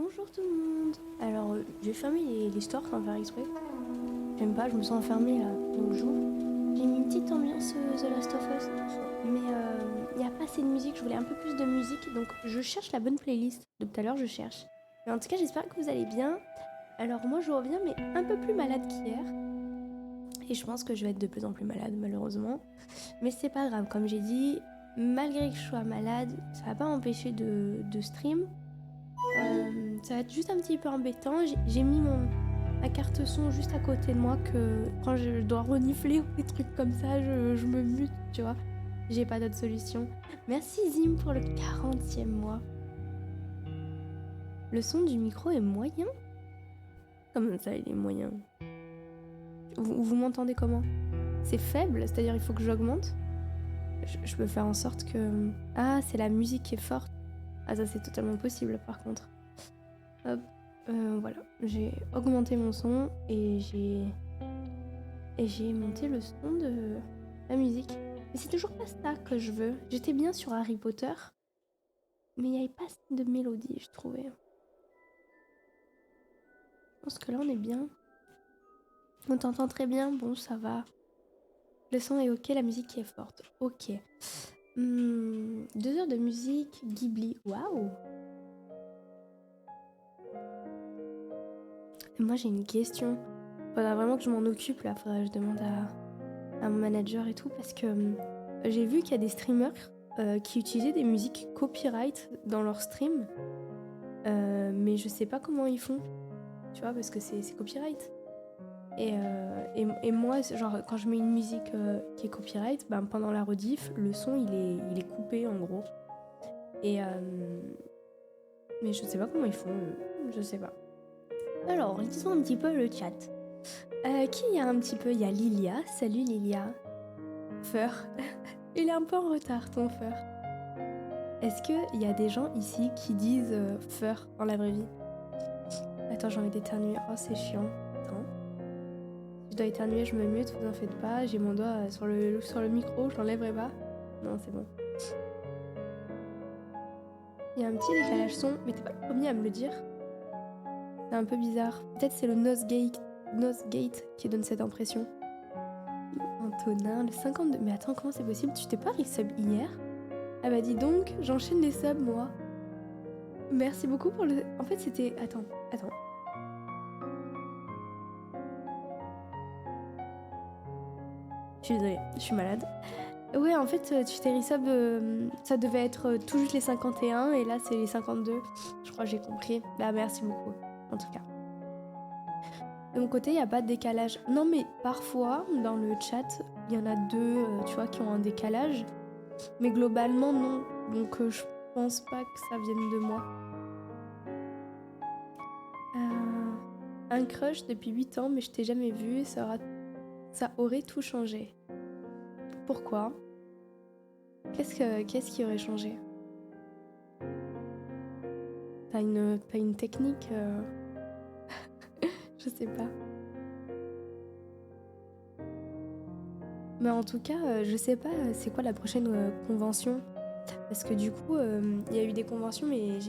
Bonjour tout le monde. Alors, j'ai fermé les stores sans faire exprès. J'aime pas, je me sens enfermée là. Donc j'ouvre. J'ai mis une petite ambiance The Last of Us. Mais il n'y a pas assez de musique, je voulais un peu plus de musique. Donc je cherche la bonne playlist. Depuis tout à l'heure, je cherche. Mais en tout cas, j'espère que vous allez bien. Alors moi, je reviens, mais un peu plus malade qu'hier. Et je pense que je vais être de plus en plus malade, malheureusement. Mais c'est pas grave, comme j'ai dit, malgré que je sois malade, ça va pas m'empêcher de stream. Ça va être juste un petit peu embêtant. J'ai mis ma carte son juste à côté de moi que quand je dois renifler ou des trucs comme ça, je me mute, tu vois. J'ai pas d'autre solution. Merci Zim pour le 40e mois. Le son du micro est moyen? Comment ça, il est moyen? Vous m'entendez comment? C'est faible, c'est-à-dire il faut que j'augmente? Je peux faire en sorte que... Ah, c'est la musique qui est forte. Ah, ça c'est totalement possible par contre. Hop, voilà. J'ai augmenté mon son et j'ai monté le son de la musique. Mais c'est toujours pas ça que je veux. J'étais bien sur Harry Potter, mais il n'y avait pas assez de mélodie, je trouvais. Je pense que là on est bien. On t'entend très bien, bon ça va. Le son est ok, la musique est forte. Ok. 2 heures de musique, Ghibli, waouh. Moi j'ai une question. Faudra vraiment que je m'en occupe là, faudra que je demande à mon manager et tout parce que j'ai vu qu'il y a des streamers qui utilisaient des musiques copyright dans leur stream, mais je sais pas comment ils font, tu vois, parce que c'est copyright. Et moi, genre, quand je mets une musique qui est copyright, ben, pendant la rediff, le son il est coupé en gros. Et mais je sais pas comment ils font, je sais pas. Alors, lisons un petit peu le chat. Qui y a un petit peu? Il y a Lilia. Salut Lilia. Feur. Il est un peu en retard ton Feur. Est-ce qu'il y a des gens ici qui disent Feur dans la vraie vie? Attends, j'ai envie d'éternuer. Oh, c'est chiant. Attends. Si je dois éternuer, je me mute, vous en faites pas. J'ai mon doigt sur le micro, je l'enlèverai pas. Non, c'est bon. Il y a un petit décalage son, mais t'es pas le premier à me le dire. C'est un peu bizarre. Peut-être c'est le Nosegate qui donne cette impression. Antonin, le 52. Mais attends, comment c'est possible? Tu t'es pas resub hier? Ah bah dis donc, j'enchaîne les subs moi. Merci beaucoup pour le... En fait c'était... Attends. Je suis désolée, je suis malade. Ouais, en fait, tu t'es resub, ça devait être tout juste les 51 et là c'est les 52. Je crois que j'ai compris. Bah merci beaucoup, en tout cas. De mon côté, il n'y a pas de décalage. Non mais parfois, dans le chat, il y en a deux, tu vois, qui ont un décalage. Mais globalement, non. Donc je pense pas que ça vienne de moi. Un crush depuis 8 ans, mais je t'ai jamais vu, ça aurait tout changé. Pourquoi? Qu'est-ce qui aurait changé? T'as une technique je sais pas. Mais en tout cas, je sais pas c'est quoi la prochaine convention. Parce que du coup, il y a eu des conventions, mais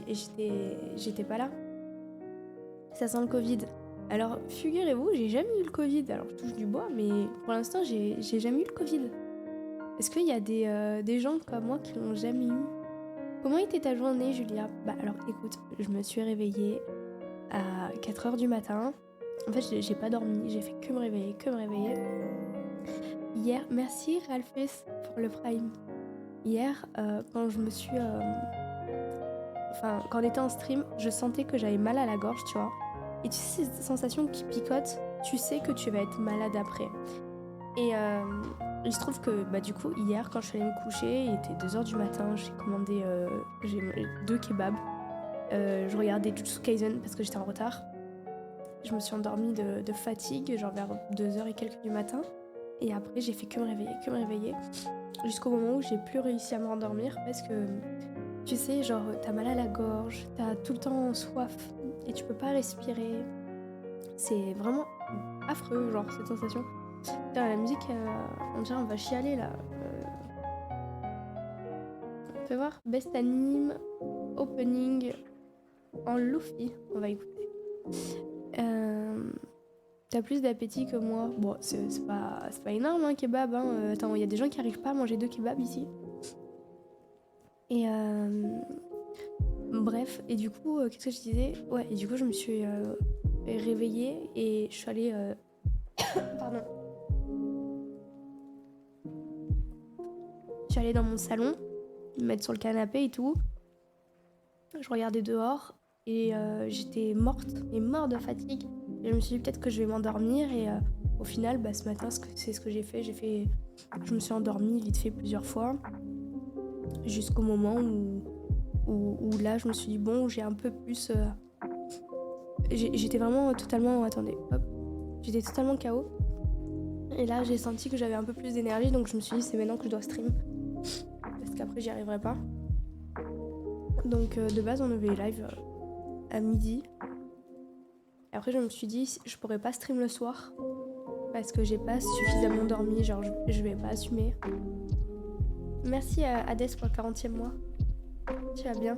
j'étais pas là. Ça sent le Covid. Alors, figurez-vous, j'ai jamais eu le Covid. Alors, je touche du bois, mais pour l'instant, j'ai jamais eu le Covid. Est-ce qu'il y a des gens comme moi qui l'ont jamais eu? Comment était ta journée, Julia? Bah alors, écoute, je me suis réveillée à 4h du matin. En fait, j'ai pas dormi, j'ai fait que me réveiller. Hier, merci Ralphus pour le Prime. Hier, quand je me suis... Enfin, quand on était en stream, je sentais que j'avais mal à la gorge, tu vois. Et tu sais, cette sensation qui picote, tu sais que tu vas être malade après. Et il se trouve que, bah du coup, hier, quand je suis allée me coucher, il était 2h du matin, j'ai commandé 2 kebabs. Je regardais Jujutsu Kaisen parce que j'étais en retard. Je me suis endormie de fatigue, genre vers 2h et quelques du matin. Et après, j'ai fait que me réveiller. Jusqu'au moment où j'ai plus réussi à me rendormir parce que, tu sais, genre, t'as mal à la gorge, t'as tout le temps soif et tu peux pas respirer. C'est vraiment affreux, genre, cette sensation. Putain, la musique, on dirait on va chialer là. On peut voir Best Anime, Opening. en Luffy, on va écouter. T'as plus d'appétit que moi. Bon, c'est pas énorme, un kebab. Hein. Attends, il y a des gens qui arrivent pas à manger 2 kebabs ici. Et bref, et du coup, qu'est-ce que je disais? Ouais, et du coup, je me suis réveillée et je suis allée. Pardon. Je suis allée dans mon salon, me mettre sur le canapé et tout. Je regardais dehors et j'étais morte, mais morte de fatigue. Et je me suis dit peut-être que je vais m'endormir et au final, ce matin, c'est ce que j'ai fait. Je me suis endormie vite fait plusieurs fois jusqu'au moment où là, je me suis dit bon, j'ai un peu plus. J'étais vraiment totalement. Attendez, hop. J'étais totalement KO. Et là, j'ai senti que j'avais un peu plus d'énergie, donc je me suis dit c'est maintenant que je dois stream. Parce qu'après, j'y arriverai pas. Donc de base, on avait live à midi. Et après, je me suis dit je pourrais pas stream le soir parce que j'ai pas suffisamment dormi, genre je vais pas assumer. Merci à Hades pour le 40e mois. Tu vas bien?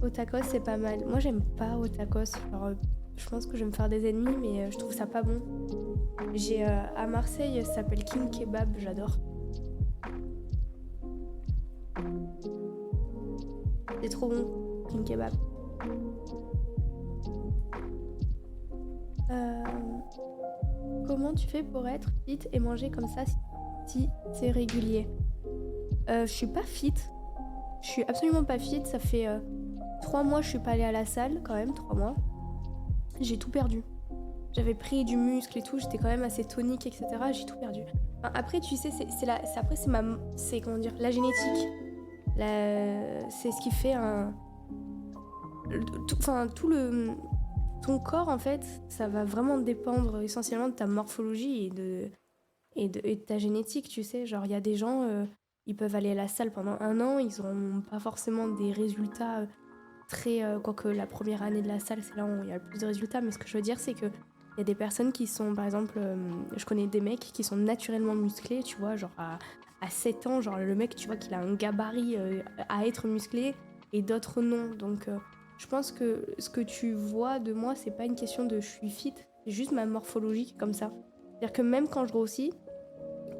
Au tacos, c'est pas mal. Moi, j'aime pas au tacos. Genre, je pense que je vais me faire des ennemis, mais je trouve ça pas bon. J'ai à Marseille, ça s'appelle King Kebab, j'adore. C'est trop bon, King Kebab. Comment tu fais pour être fit et manger comme ça si c'est régulier? Je suis pas fit. Je suis absolument pas fit. Ça fait 3 mois je suis pas allée à la salle, quand même, 3 mois. J'ai tout perdu. J'avais pris du muscle et tout, j'étais quand même assez tonique, etc. J'ai tout perdu. Enfin, après, tu sais, c'est comment dire, la génétique. C'est ce qui fait ton corps, en fait, ça va vraiment dépendre essentiellement de ta morphologie et de ta génétique, tu sais. Genre, il y a des gens, ils peuvent aller à la salle pendant 1 an, ils n'auront pas forcément des résultats très... quoique la première année de la salle, c'est là où il y a le plus de résultats. Mais ce que je veux dire, c'est que il y a des personnes qui sont, par exemple, je connais des mecs qui sont naturellement musclés, tu vois, genre à 7 ans, genre le mec, tu vois, qu'il a un gabarit à être musclé et d'autres non. Donc, je pense que ce que tu vois de moi, c'est pas une question de je suis fit, c'est juste ma morphologie qui est comme ça. C'est-à-dire que même quand je grossis,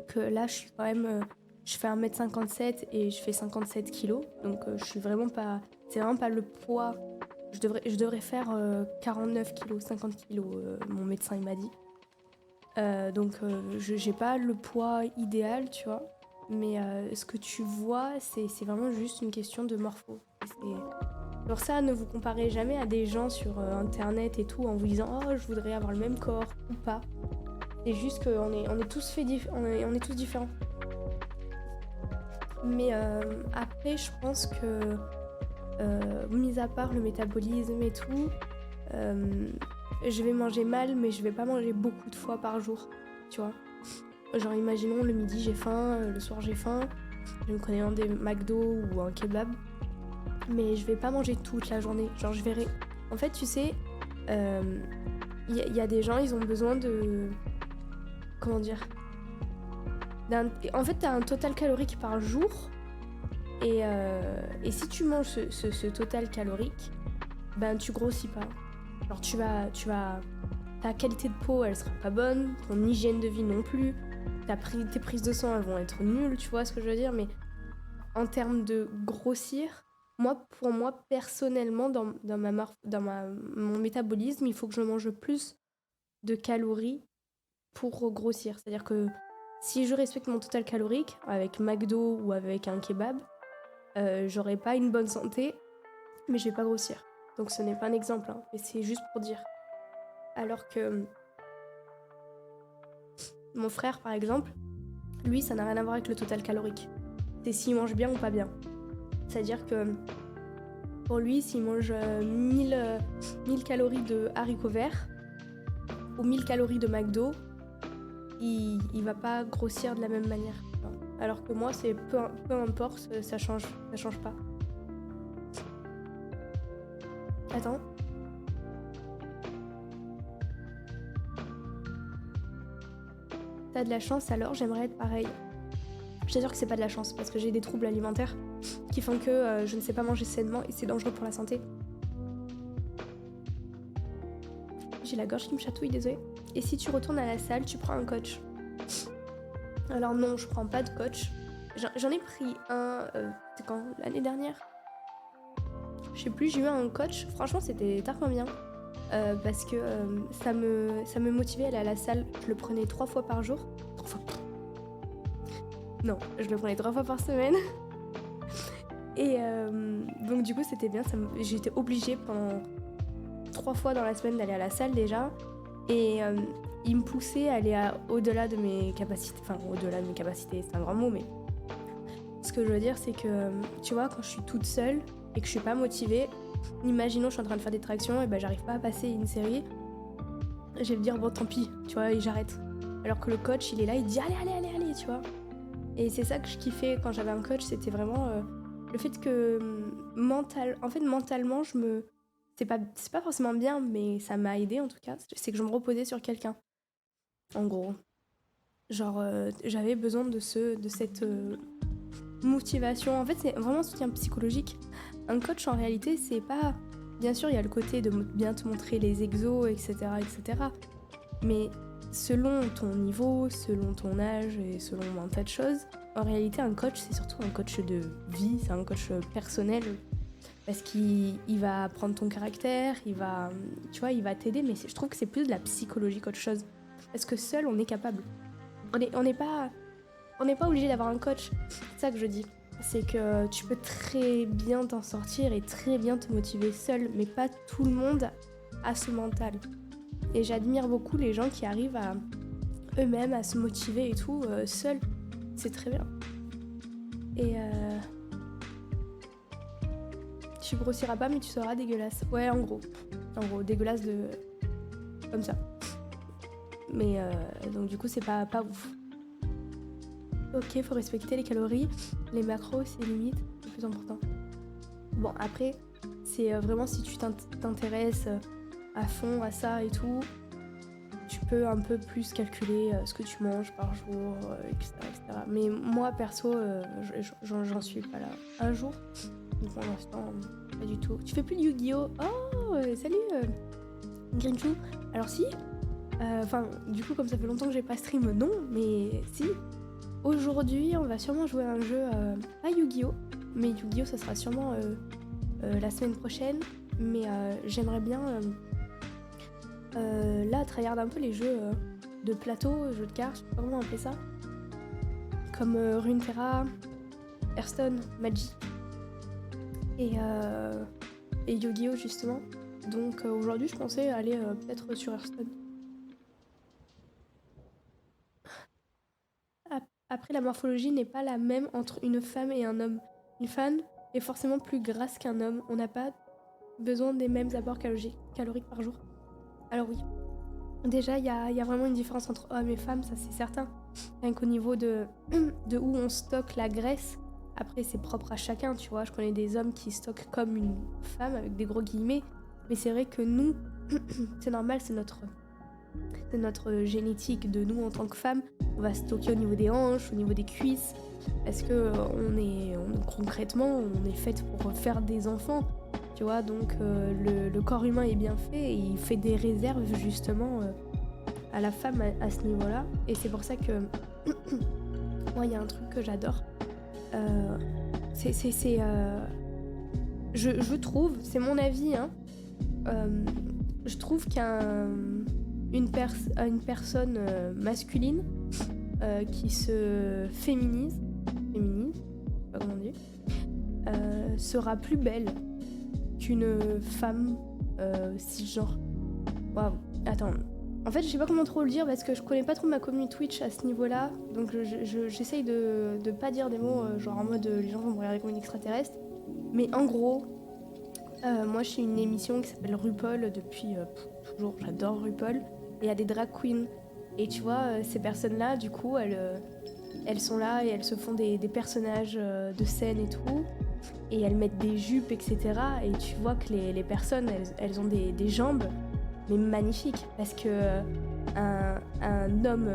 que là, je suis quand même... je fais 1m57 et je fais 57 kilos, donc je suis vraiment pas... C'est vraiment pas le poids. Je devrais faire 49 kilos, 50 kilos, mon médecin il m'a dit. Donc j'ai pas le poids idéal, tu vois. Mais ce que tu vois, c'est vraiment juste une question de morpho. Pour ça, ne vous comparez jamais à des gens sur internet et tout en vous disant oh je voudrais avoir le même corps ou pas. C'est juste qu'on est tous on est tous différents. Mais après, je pense que mis à part le métabolisme et tout, je vais manger mal, mais je vais pas manger beaucoup de fois par jour, tu vois. Genre imaginons le midi j'ai faim, le soir j'ai faim, je me connais un des McDo ou un kebab, mais je vais pas manger toute la journée. Genre je verrai. En fait, tu sais, y a des gens, ils ont besoin de... Comment dire? En fait, t'as un total calorique par jour. Et si tu manges ce total calorique, tu grossis pas. Genre ta qualité de peau, elle sera pas bonne, ton hygiène de vie non plus, tes prises de sang, elles vont être nulles, tu vois ce que je veux dire. Mais en termes de grossir, pour moi personnellement, dans mon métabolisme, il faut que je mange plus de calories pour grossir. C'est-à-dire que si je respecte mon total calorique avec McDo ou avec un kebab, j'aurai pas une bonne santé, mais je vais pas grossir. Donc ce n'est pas un exemple, hein, mais c'est juste pour dire. Alors que mon frère, par exemple, lui, ça n'a rien à voir avec le total calorique. C'est s'il mange bien ou pas bien. C'est-à-dire que pour lui, s'il mange 1000 calories de haricots verts ou 1000 calories de McDo, il va pas grossir de la même manière. Alors que moi, c'est peu importe, ça change pas. Attends. T'as de la chance alors, j'aimerais être pareil. Je t'assure que c'est pas de la chance parce que j'ai des troubles alimentaires qui font que je ne sais pas manger sainement et c'est dangereux pour la santé. J'ai la gorge qui me chatouille, désolée. Et si tu retournes à la salle, tu prends un coach. Alors non, je prends pas de coach. J'en ai pris un, c'était quand? L'année dernière. Je sais plus, j'ai eu un coach. Franchement, c'était tellement bien. Parce que ça me motivait à aller à la salle. Je le prenais 3 fois par jour. 3 fois. Non, je le prenais 3 fois par semaine. Et donc du coup, c'était bien. J'étais obligée pendant 3 fois dans la semaine d'aller à la salle déjà. Et il me poussait à aller au-delà de mes capacités. Enfin, au-delà de mes capacités, c'est un grand mot, mais ce que je veux dire, c'est que, tu vois, quand je suis toute seule et que je suis pas motivée, imaginons je suis en train de faire des tractions et ben j'arrive pas à passer une série, je vais me dire bon tant pis, tu vois, et j'arrête. Alors que le coach, il est là, il dit allez, tu vois. Et c'est ça que je kiffais quand j'avais un coach, c'était vraiment le fait que mentalement, c'est pas forcément bien, mais ça m'a aidé en tout cas, c'est que je me reposais sur quelqu'un. En gros. Genre, j'avais besoin de cette motivation. En fait, c'est vraiment un soutien psychologique. Un coach, en réalité, c'est pas... Bien sûr, il y a le côté de bien te montrer les exos, etc., etc. Mais selon ton niveau, selon ton âge et selon un tas de choses, en réalité, un coach, c'est surtout un coach de vie, c'est un coach personnel. Parce qu'il va apprendre ton caractère, il va t'aider, mais je trouve que c'est plus de la psychologie qu'autre chose. Parce que seul, on est capable. On n'est pas obligé d'avoir un coach. C'est ça que je dis. C'est que tu peux très bien t'en sortir et très bien te motiver seul, mais pas tout le monde a ce mental. Et j'admire beaucoup les gens qui arrivent à eux-mêmes à se motiver et tout, seuls. C'est très bien. Et tu grossiras pas, mais tu seras dégueulasse. Ouais, en gros, dégueulasse comme ça. Mais donc du coup, c'est pas ouf. Ok, faut respecter les calories, les macros, c'est limite, c'est le plus important. Bon, après, c'est vraiment si tu t'intéresses à fond à ça et tout, tu peux un peu plus calculer ce que tu manges par jour, etc., etc. Mais moi, perso, j'en suis pas là. Un jour, pour l'instant, pas du tout. Tu fais plus de Yu-Gi-Oh! Oh, salut Grinchou. Alors si, du coup, comme ça fait longtemps que j'ai pas stream, non, mais si. Aujourd'hui, on va sûrement jouer à un jeu, pas Yu-Gi-Oh! Mais Yu-Gi-Oh! Ça sera sûrement la semaine prochaine. Mais j'aimerais bien, là, tryhard un peu les jeux de plateau, jeux de cartes, je sais pas comment appeler ça. Comme Runeterra, Hearthstone, Magic et Yu-Gi-Oh! Justement. Donc aujourd'hui, je pensais aller peut-être sur Hearthstone. Après, la morphologie n'est pas la même entre une femme et un homme. Une femme est forcément plus grasse qu'un homme. On n'a pas besoin des mêmes apports caloriques par jour. Alors oui, déjà, il y a vraiment une différence entre hommes et femmes, ça c'est certain. Rien qu'au niveau de où on stocke la graisse, après c'est propre à chacun, tu vois. Je connais des hommes qui stockent comme une femme, avec des gros guillemets. Mais c'est vrai que nous, c'est normal, c'est notre génétique de nous en tant que femmes. On va stocker au niveau des hanches, au niveau des cuisses, parce que concrètement, on est faite pour faire des enfants, tu vois. Donc le corps humain est bien fait et il fait des réserves justement à la femme à ce niveau-là. Et c'est pour ça que moi, il y a un truc que j'adore. Je trouve, c'est mon avis, hein, je trouve une personne masculine qui se féminise, je sais pas comment on dit, sera plus belle qu'une femme cisgenre. Waouh, attends. En fait, je sais pas comment trop le dire parce que je connais pas trop ma communauté Twitch à ce niveau-là, donc j'essaye de pas dire des mots genre en mode les gens vont me regarder comme une extraterrestre. Mais en gros, moi je suis une émission qui s'appelle RuPaul depuis toujours, j'adore RuPaul. Et il y a des drag queens. Et tu vois, ces personnes-là, du coup, elles sont là et elles se font des personnages de scène et tout. Et elles mettent des jupes, etc. Et tu vois que les personnes, elles ont des jambes, mais magnifiques. Parce que un homme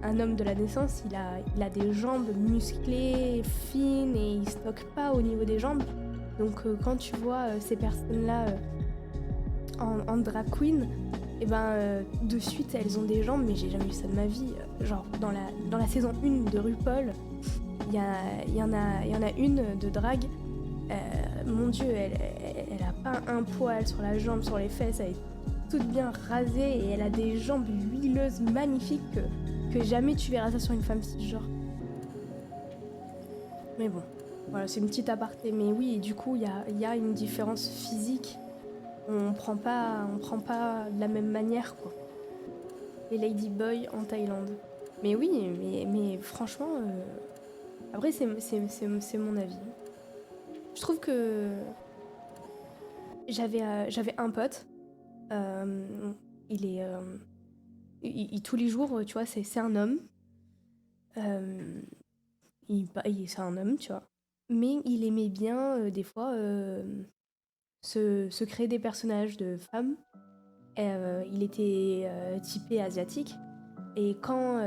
un homme de la naissance, il a des jambes musclées, fines, et il stocke pas au niveau des jambes. Donc quand tu vois ces personnes-là en drag queen, et ben de suite elles ont des jambes, mais j'ai jamais vu ça de ma vie. Genre dans la saison 1 de RuPaul, il y en a une de drag. Mon Dieu, elle a pas un poil sur la jambe, sur les fesses, elle est toute bien rasée et elle a des jambes huileuses magnifiques que jamais tu verras ça sur une femme cisgenre. Mais bon, voilà, c'est une petite aparté. Mais oui, du coup, il y a une différence physique. On prend pas de la même manière, quoi. Les ladyboys en Thaïlande. Mais oui, mais franchement, après, c'est mon avis. Je trouve que j'avais un pote. Il est... tous les jours, tu vois, c'est un homme. Euh, c'est un homme, tu vois. Mais il aimait bien, des fois, se créer des personnages de femmes. Il était typé asiatique. Et quand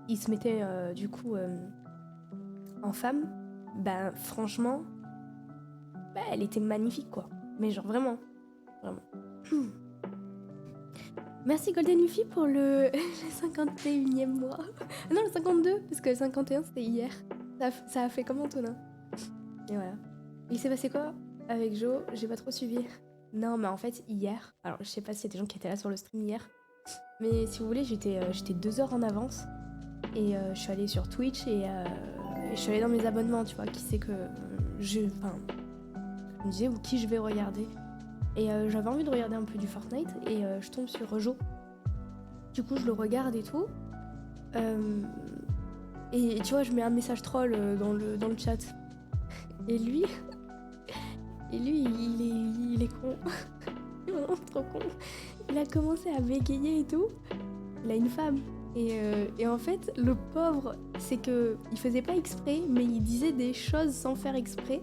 il se mettait, du coup, en femme, ben franchement, ben, elle était magnifique, quoi. Mais genre vraiment, vraiment. Merci Golden Luffy pour le 51e mois. Non, le 52, parce que le 51 c'était hier. Ça a fait comme Antonin. Et voilà. Il s'est passé quoi avec Jo? J'ai pas trop suivi. Non, mais en fait, hier, alors je sais pas s'il y a des gens qui étaient là sur le stream hier, mais si vous voulez, j'étais 2 heures en avance. Et je suis allée sur Twitch et je suis allée dans mes abonnements, tu vois, qui c'est que je me disais ou qui je vais regarder. Et j'avais envie de regarder un peu du Fortnite et je tombe sur Jo. Du coup, je le regarde et tout. Et tu vois, je mets un message troll dans le chat. Et lui, il est con. Il est vraiment trop con. Il a commencé à bégayer et tout. Il a une femme. Et en fait, le pauvre, c'est que il faisait pas exprès, mais il disait des choses sans faire exprès.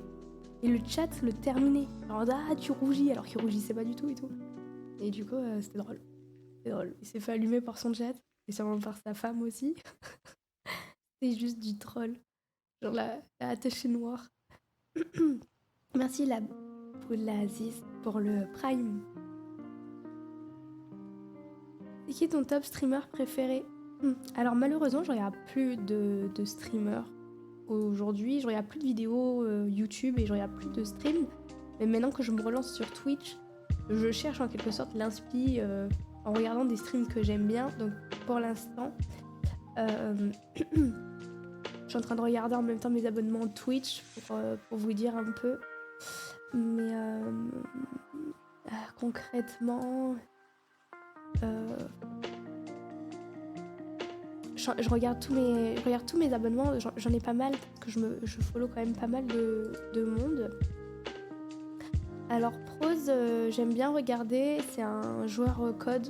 Et le chat le terminait. Alors, ah, tu rougis, alors qu'il rougissait pas du tout et tout. Et du coup, c'était drôle. C'était drôle. Il s'est fait allumer par son chat, et sûrement par sa femme aussi. C'est juste du troll. Genre la attachée noire. Merci la Boulaziz pour le Prime. C'est qui ton top streamer préféré? Alors malheureusement, je regarde plus de streamers aujourd'hui. Je regarde plus de vidéos YouTube et je regarde plus de streams. Mais maintenant que je me relance sur Twitch, je cherche en quelque sorte l'inspi en regardant des streams que j'aime bien. Donc pour l'instant, je suis en train de regarder en même temps mes abonnements Twitch pour vous dire un peu. Mais concrètement, je regarde tous mes abonnements. J'en ai pas mal parce que je follow quand même pas mal de monde. Alors Prose, j'aime bien regarder. C'est un joueur code,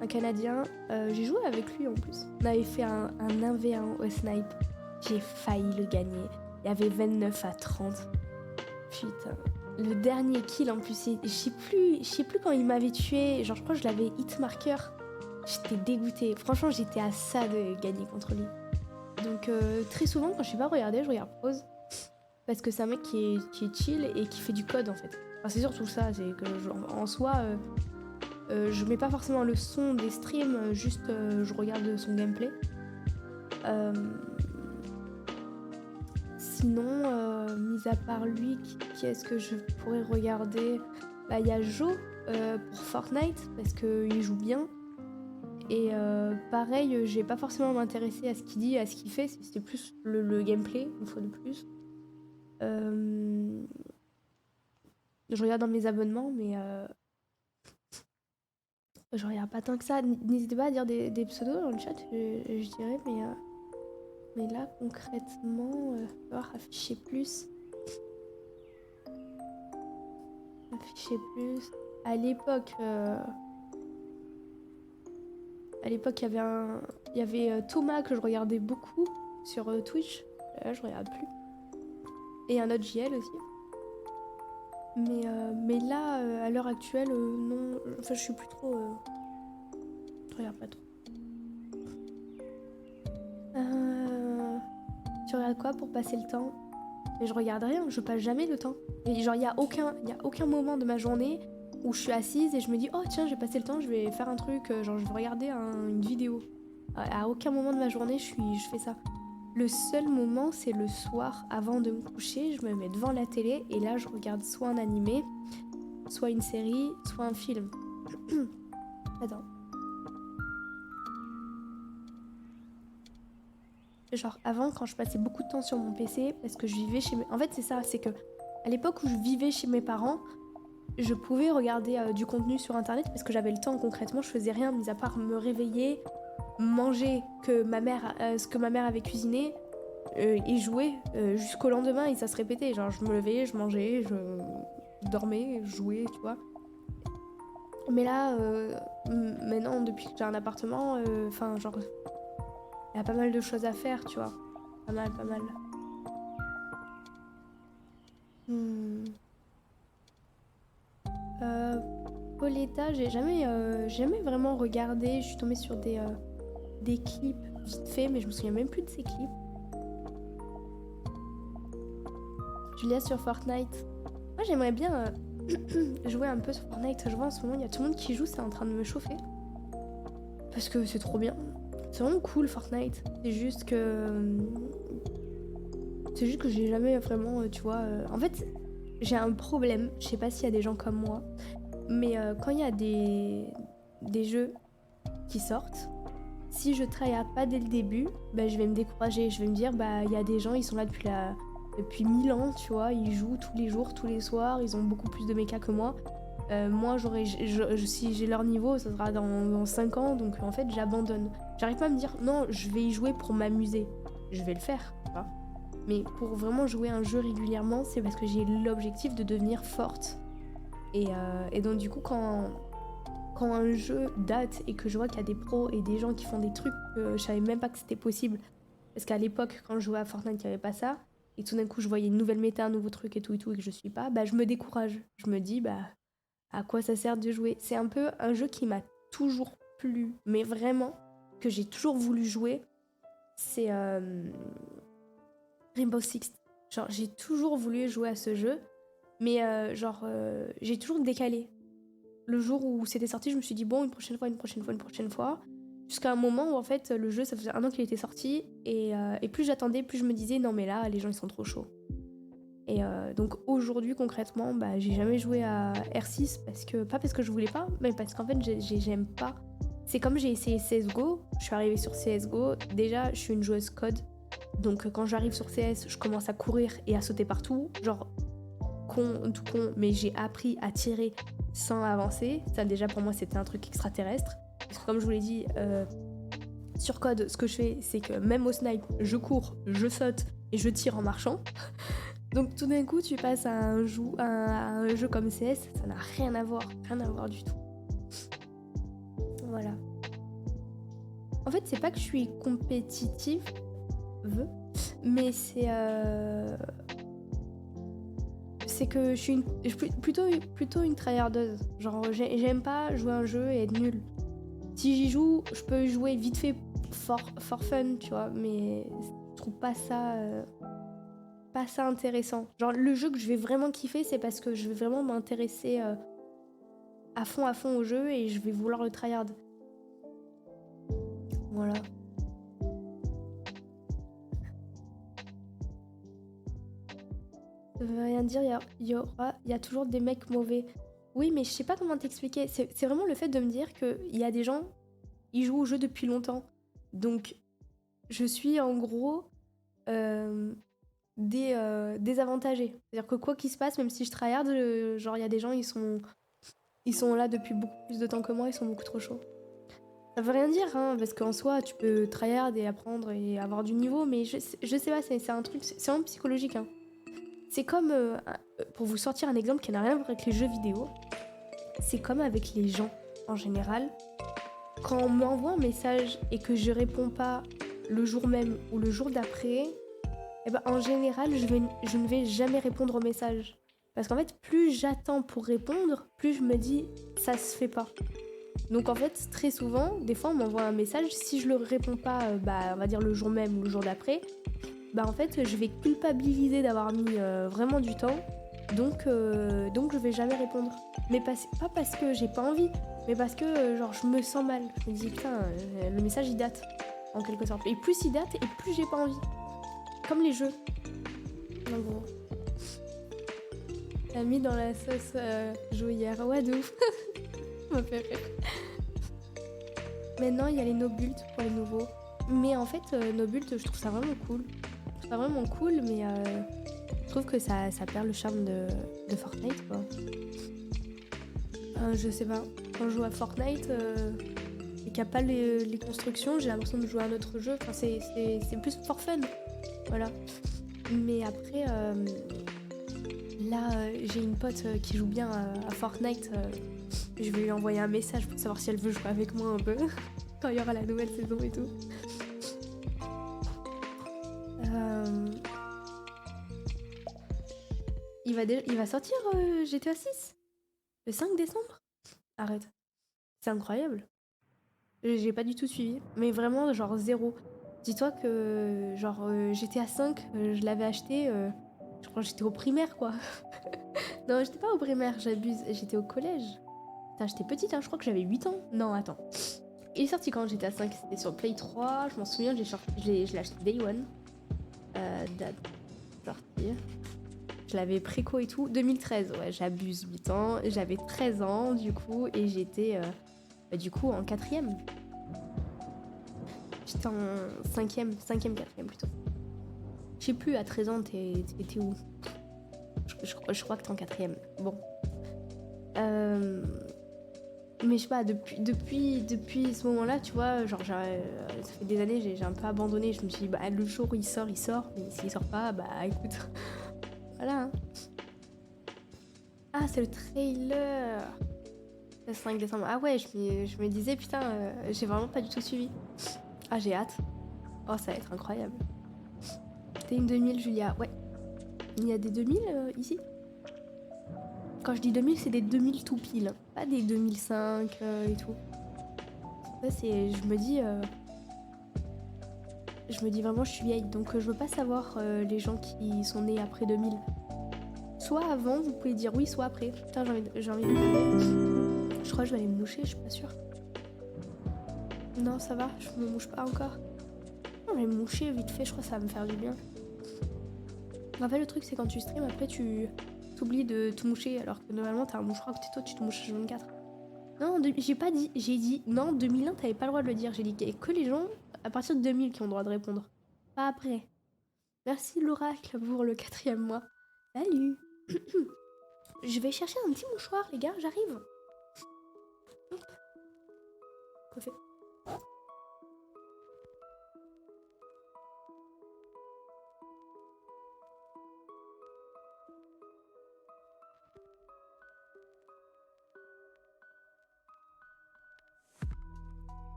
un Canadien. J'ai joué avec lui en plus. On avait fait un 1v1 au snipe. J'ai failli le gagner. Il y avait 29 à 30. Putain. Le dernier kill en plus, je sais plus quand il m'avait tué. Genre je crois que je l'avais hit marker. J'étais dégoûtée. Franchement, j'étais à ça de gagner contre lui. Donc très souvent, quand je suis pas regardée, je regarde Prose. Parce que c'est un mec qui est chill et qui fait du code en fait. Enfin, c'est surtout ça, c'est que en soi, je mets pas forcément le son des streams, juste je regarde son gameplay. Sinon, mis à part lui, qui est-ce que je pourrais regarder? Bah, y a Jo pour Fortnite, parce qu'il joue bien. Et pareil, j'ai pas forcément m'intéresser à ce qu'il dit, à ce qu'il fait, c'était plus le gameplay, une fois de plus. Je regarde dans mes abonnements, mais je regarde pas tant que ça. N'hésitez pas à dire des pseudos dans le chat, je dirais, mais là, concrètement, voir afficher plus. Afficher plus. À l'époque, il y avait Thomas que je regardais beaucoup sur Twitch. Là, je regarde plus. Et un autre JL aussi. Mais là, à l'heure actuelle, non. Enfin, je suis plus trop. Je regarde pas trop. Tu regardes quoi pour passer le temps? Mais je regarde rien, je passe jamais le temps. Et genre, y a aucun moment de ma journée où je suis assise et je me dis, oh tiens, j'ai passé le temps, je vais faire un truc, genre je vais regarder une vidéo. À aucun moment de ma journée, je fais ça. Le seul moment, c'est le soir, avant de me coucher, je me mets devant la télé et là, je regarde soit un animé, soit une série, soit un film. Attends. Genre avant, quand je passais beaucoup de temps sur mon PC, parce que je vivais chez mes... En fait, c'est ça, c'est que à l'époque où je vivais chez mes parents, je pouvais regarder du contenu sur internet parce que j'avais le temps. Concrètement, je faisais rien, mis à part me réveiller, manger ce que ma mère avait cuisiné et jouer jusqu'au lendemain et ça se répétait. Genre, je me levais, je mangeais, je dormais, je jouais, tu vois. Mais là, maintenant, depuis que j'ai un appartement, genre, il y a pas mal de choses à faire, tu vois. Pas mal. Pauletta, j'ai jamais vraiment regardé. Je suis tombée sur des clips vite fait, mais je me souviens même plus de ces clips. Julia sur Fortnite. Moi, j'aimerais bien jouer un peu sur Fortnite. Je vois en ce moment, il y a tout le monde qui joue, c'est en train de me chauffer. Parce que c'est trop bien. C'est vraiment cool, Fortnite. C'est juste que j'ai jamais vraiment, tu vois... En fait, j'ai un problème. Je sais pas s'il y a des gens comme moi. Mais quand il y a des jeux qui sortent, si je tryhard pas dès le début, bah, je vais me décourager. Je vais me dire, bah, il y a des gens, ils sont là depuis 1000 ans, tu vois. Ils jouent tous les jours, tous les soirs. Ils ont beaucoup plus de méca que moi. Moi, si j'ai leur niveau, ça sera dans 5 ans. Donc, en fait, j'abandonne. J'arrive pas à me dire, non, je vais y jouer pour m'amuser. Je vais le faire, tu vois. Mais pour vraiment jouer un jeu régulièrement, c'est parce que j'ai l'objectif de devenir forte. Et donc du coup, quand un jeu date et que je vois qu'il y a des pros et des gens qui font des trucs que je savais même pas que c'était possible, parce qu'à l'époque, quand je jouais à Fortnite, il n'y avait pas ça, et tout d'un coup, je voyais une nouvelle méta, un nouveau truc et tout, et que je suis pas, bah je me décourage. Je me dis, bah à quoi ça sert de jouer? C'est un peu un jeu qui m'a toujours plu, mais vraiment, que j'ai toujours voulu jouer, c'est Rainbow Six. Genre, j'ai toujours voulu jouer à ce jeu, mais j'ai toujours décalé. Le jour où c'était sorti, je me suis dit bon, une prochaine fois. Jusqu'à un moment où en fait le jeu, ça faisait 1 an qu'il était sorti et plus j'attendais, plus je me disais non mais là les gens ils sont trop chauds. Et donc aujourd'hui concrètement, bah j'ai jamais joué à R6 pas parce que je voulais pas, mais parce qu'en fait j'aime pas. C'est comme j'ai essayé CSGO, je suis arrivée sur CSGO, déjà je suis une joueuse code, donc quand j'arrive sur CS, je commence à courir et à sauter partout, genre tout con, mais j'ai appris à tirer sans avancer. Ça déjà pour moi c'était un truc extraterrestre. Parce que comme je vous l'ai dit, sur code, ce que je fais, c'est que même au snipe, je cours, je saute et je tire en marchant. Donc tout d'un coup, tu passes à un jeu comme CS, ça n'a rien à voir du tout. Voilà. En fait, c'est pas que je suis compétitive, mais c'est que je suis plutôt une tryhardeuse. Genre, j'aime pas jouer un jeu et être nulle. Si j'y joue, je peux jouer vite fait for fun, tu vois, mais je trouve pas ça intéressant. Genre, le jeu que je vais vraiment kiffer, c'est parce que je vais vraiment m'intéresser à fond au jeu et je vais vouloir le tryhard. Voilà. Ça veut rien dire, il y a toujours des mecs mauvais. Oui, mais je sais pas comment t'expliquer. C'est vraiment le fait de me dire qu'il y a des gens, ils jouent au jeu depuis longtemps. Donc, je suis en gros désavantagée. C'est-à-dire que quoi qu'il se passe, même si je tryhard, genre il y a des gens, ils sont là depuis beaucoup plus de temps que moi, ils sont beaucoup trop chauds. Ça veut rien dire, hein, parce qu'en soi, tu peux tryhard et apprendre et avoir du niveau, mais je sais pas, c'est un truc, c'est vraiment psychologique, hein. C'est comme, pour vous sortir un exemple qui n'a rien à voir avec les jeux vidéo, c'est comme avec les gens en général. Quand on m'envoie un message et que je réponds pas le jour même ou le jour d'après, eh ben, en général, je ne vais jamais répondre au message. Parce qu'en fait, plus j'attends pour répondre, plus je me dis ça se fait pas. Donc en fait, très souvent, des fois on m'envoie un message, si je le réponds pas, on va dire le jour même ou le jour d'après, bah en fait, je vais culpabiliser d'avoir mis vraiment du temps. Donc je vais jamais répondre. Mais pas parce que j'ai pas envie, mais parce que genre je me sens mal. Je me dis putain, le message il date, en quelque sorte. Et plus il date, et plus j'ai pas envie. Comme les jeux. En gros. T'as mis dans la sauce jouer hier. Ouais, de ouf. Ça m'a fait rire. Maintenant, il y a les Nobult pour les nouveaux. Mais en fait, Nobult, je trouve ça vraiment cool. Je trouve ça vraiment cool, mais je trouve que ça perd le charme de Fortnite, quoi. Je sais pas. Quand je joue à Fortnite et qu'il n'y a pas les constructions, j'ai l'impression de jouer à un autre jeu. Enfin, c'est plus for fun. Voilà. Mais après, là, j'ai une pote qui joue bien à Fortnite. Je vais lui envoyer un message pour savoir si elle veut jouer avec moi un peu. Quand il y aura la nouvelle saison et tout. Il va sortir GTA 6 le 5 décembre. Arrête. C'est incroyable. J'ai pas du tout suivi. Mais vraiment, genre zéro. Dis-toi que genre GTA 5, je l'avais acheté, je crois que j'étais au primaire, quoi. Non, j'étais pas au primaire, j'abuse. J'étais au collège. Putain, j'étais petite, hein, je crois que j'avais 8 ans. Non, attends. Il est sorti quand j'étais à 5, c'était sur Play 3, je m'en souviens, je l'ai acheté Day One. Date sortie. Je l'avais préco et tout. 2013, ouais, j'abuse, 8 ans. J'avais 13 ans, du coup, et j'étais, du coup, en 4ème. J'étais en 5ème, 4ème plutôt. Je sais plus, à 13 ans, t'étais où? Je crois que t'es en 4ème. Bon. Mais je sais pas, depuis ce moment-là, tu vois, genre, ça fait des années, j'ai un peu abandonné. Je me suis dit, bah, le jour où il sort. Mais s'il sort pas, bah, écoute. Voilà. Hein. Ah, c'est le trailer. Le 5 décembre. Ah ouais, je me disais, putain, j'ai vraiment pas du tout suivi. Ah, j'ai hâte. Oh, ça va être incroyable. T'es une 2000, Julia. Ouais. Il y a des 2000 ici. Quand je dis 2000, c'est des 2000 tout pile. Pas des 2005 et tout. Ça, c'est... Je me dis vraiment, je suis vieille. Donc, je veux pas savoir les gens qui sont nés après 2000. Soit avant, vous pouvez dire oui, soit après. Putain, j'ai envie de me... Je crois que je vais aller me moucher, je suis pas sûre. Non, ça va, je me mouche pas encore. Non, je vais me moucher vite fait, je crois que ça va me faire du bien. En fait, le truc, c'est quand tu stream, après, tu t'oublies de te moucher, alors que normalement, t'as un mouchoir à côté de toi, tu te mouches H24. Non, j'ai pas dit, j'ai dit, non, 2001, t'avais pas le droit de le dire. J'ai dit qu'il y avait que les gens à partir de 2000 qui ont le droit de répondre. Pas après. Merci l'oracle pour le 4e mois. Salut. Je vais chercher un petit mouchoir, les gars, j'arrive. Hop. Coiffé.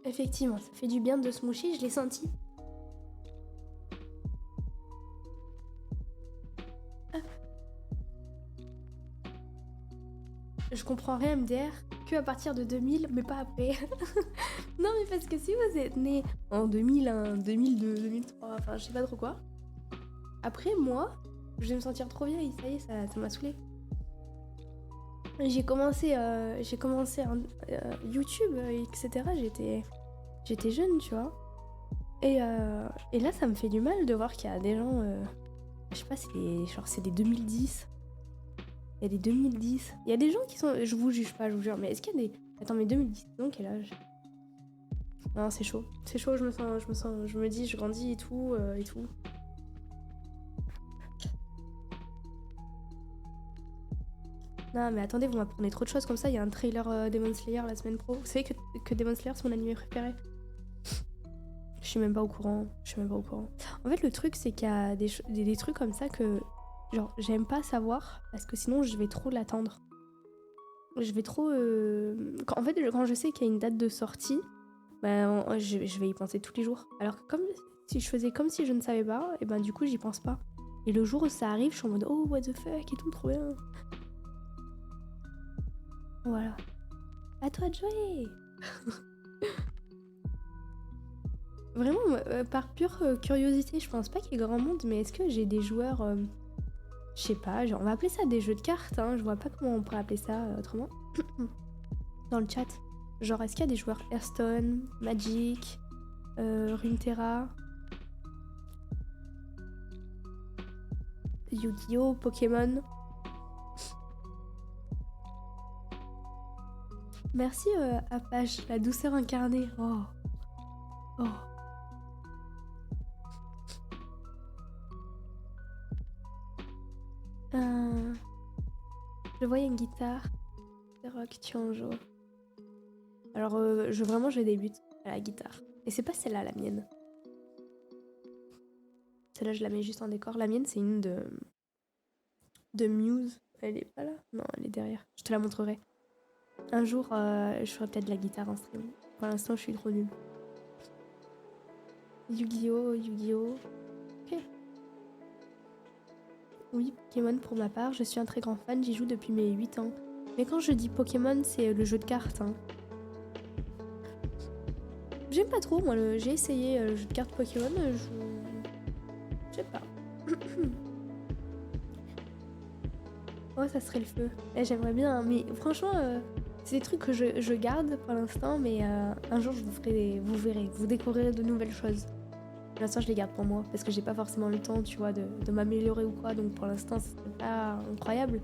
Effectivement, ça fait du bien de se moucher, je l'ai senti. Je comprends rien MDR que à partir de 2000, mais pas après. Non, mais parce que si vous êtes né en 2001, 2002, 2003, enfin je sais pas trop quoi, après moi, je vais me sentir trop vieille, ça y est, ça m'a saoulée. J'ai commencé YouTube, etc. J'étais jeune, tu vois. Et là, ça me fait du mal de voir qu'il y a des gens, je sais pas, c'est des 2010. Il y a des 2010. Il y a des gens qui sont... Je vous juge pas, je vous jure. Mais est-ce qu'il y a des... Attends, mais 2010, donc quel âge? Non, c'est chaud. C'est chaud, je me dis, je grandis et tout, et tout. Non, mais attendez, vous m'apprenez trop de choses comme ça. Il y a un trailer Demon Slayer la semaine pro. Vous savez que Demon Slayer, c'est mon anime préféré? Je suis même pas au courant. En fait, le truc, c'est qu'il y a des trucs comme ça que... Genre, j'aime pas savoir, parce que sinon, je vais trop l'attendre. Je vais trop... en fait, quand je sais qu'il y a une date de sortie, bah, je vais y penser tous les jours. Alors que comme si je faisais comme si je ne savais pas, et ben du coup, j'y pense pas. Et le jour où ça arrive, je suis en mode oh, what the fuck et tout, trop bien. Voilà. À toi de jouer. Vraiment, par pure curiosité, je pense pas qu'il y ait grand monde, mais est-ce que j'ai des joueurs... je sais pas, genre, on va appeler ça des jeux de cartes, hein, je vois pas comment on pourrait appeler ça autrement. Dans le chat. Genre, est-ce qu'il y a des joueurs Hearthstone, Magic, Runeterra, Yu-Gi-Oh, Pokémon? Merci Apache, la douceur incarnée. Oh. Oh. Je voyais une guitare. C'est rock, tu en joues. Alors, je débute à la guitare. Et c'est pas celle-là, la mienne. Celle-là, je la mets juste en décor. La mienne, c'est une de Muse. Elle est pas là? Non, elle est derrière. Je te la montrerai. Un jour, je ferai peut-être de la guitare en stream. Pour l'instant, je suis trop nulle. Yu-Gi-Oh, Yu-Gi-Oh. Ok. Oui, Pokémon pour ma part. Je suis un très grand fan. J'y joue depuis mes 8 ans. Mais quand je dis Pokémon, c'est le jeu de cartes. Hein. J'aime pas trop, moi. J'ai essayé le jeu de cartes Pokémon. Je sais pas. Oh, ça serait le feu. Eh, j'aimerais bien, hein, mais franchement, c'est des trucs que je garde pour l'instant, mais un jour je vous ferai, vous verrez, vous découvrirez de nouvelles choses. Pour l'instant, je les garde pour moi parce que j'ai pas forcément le temps, tu vois, de m'améliorer ou quoi. Donc pour l'instant, c'est pas incroyable.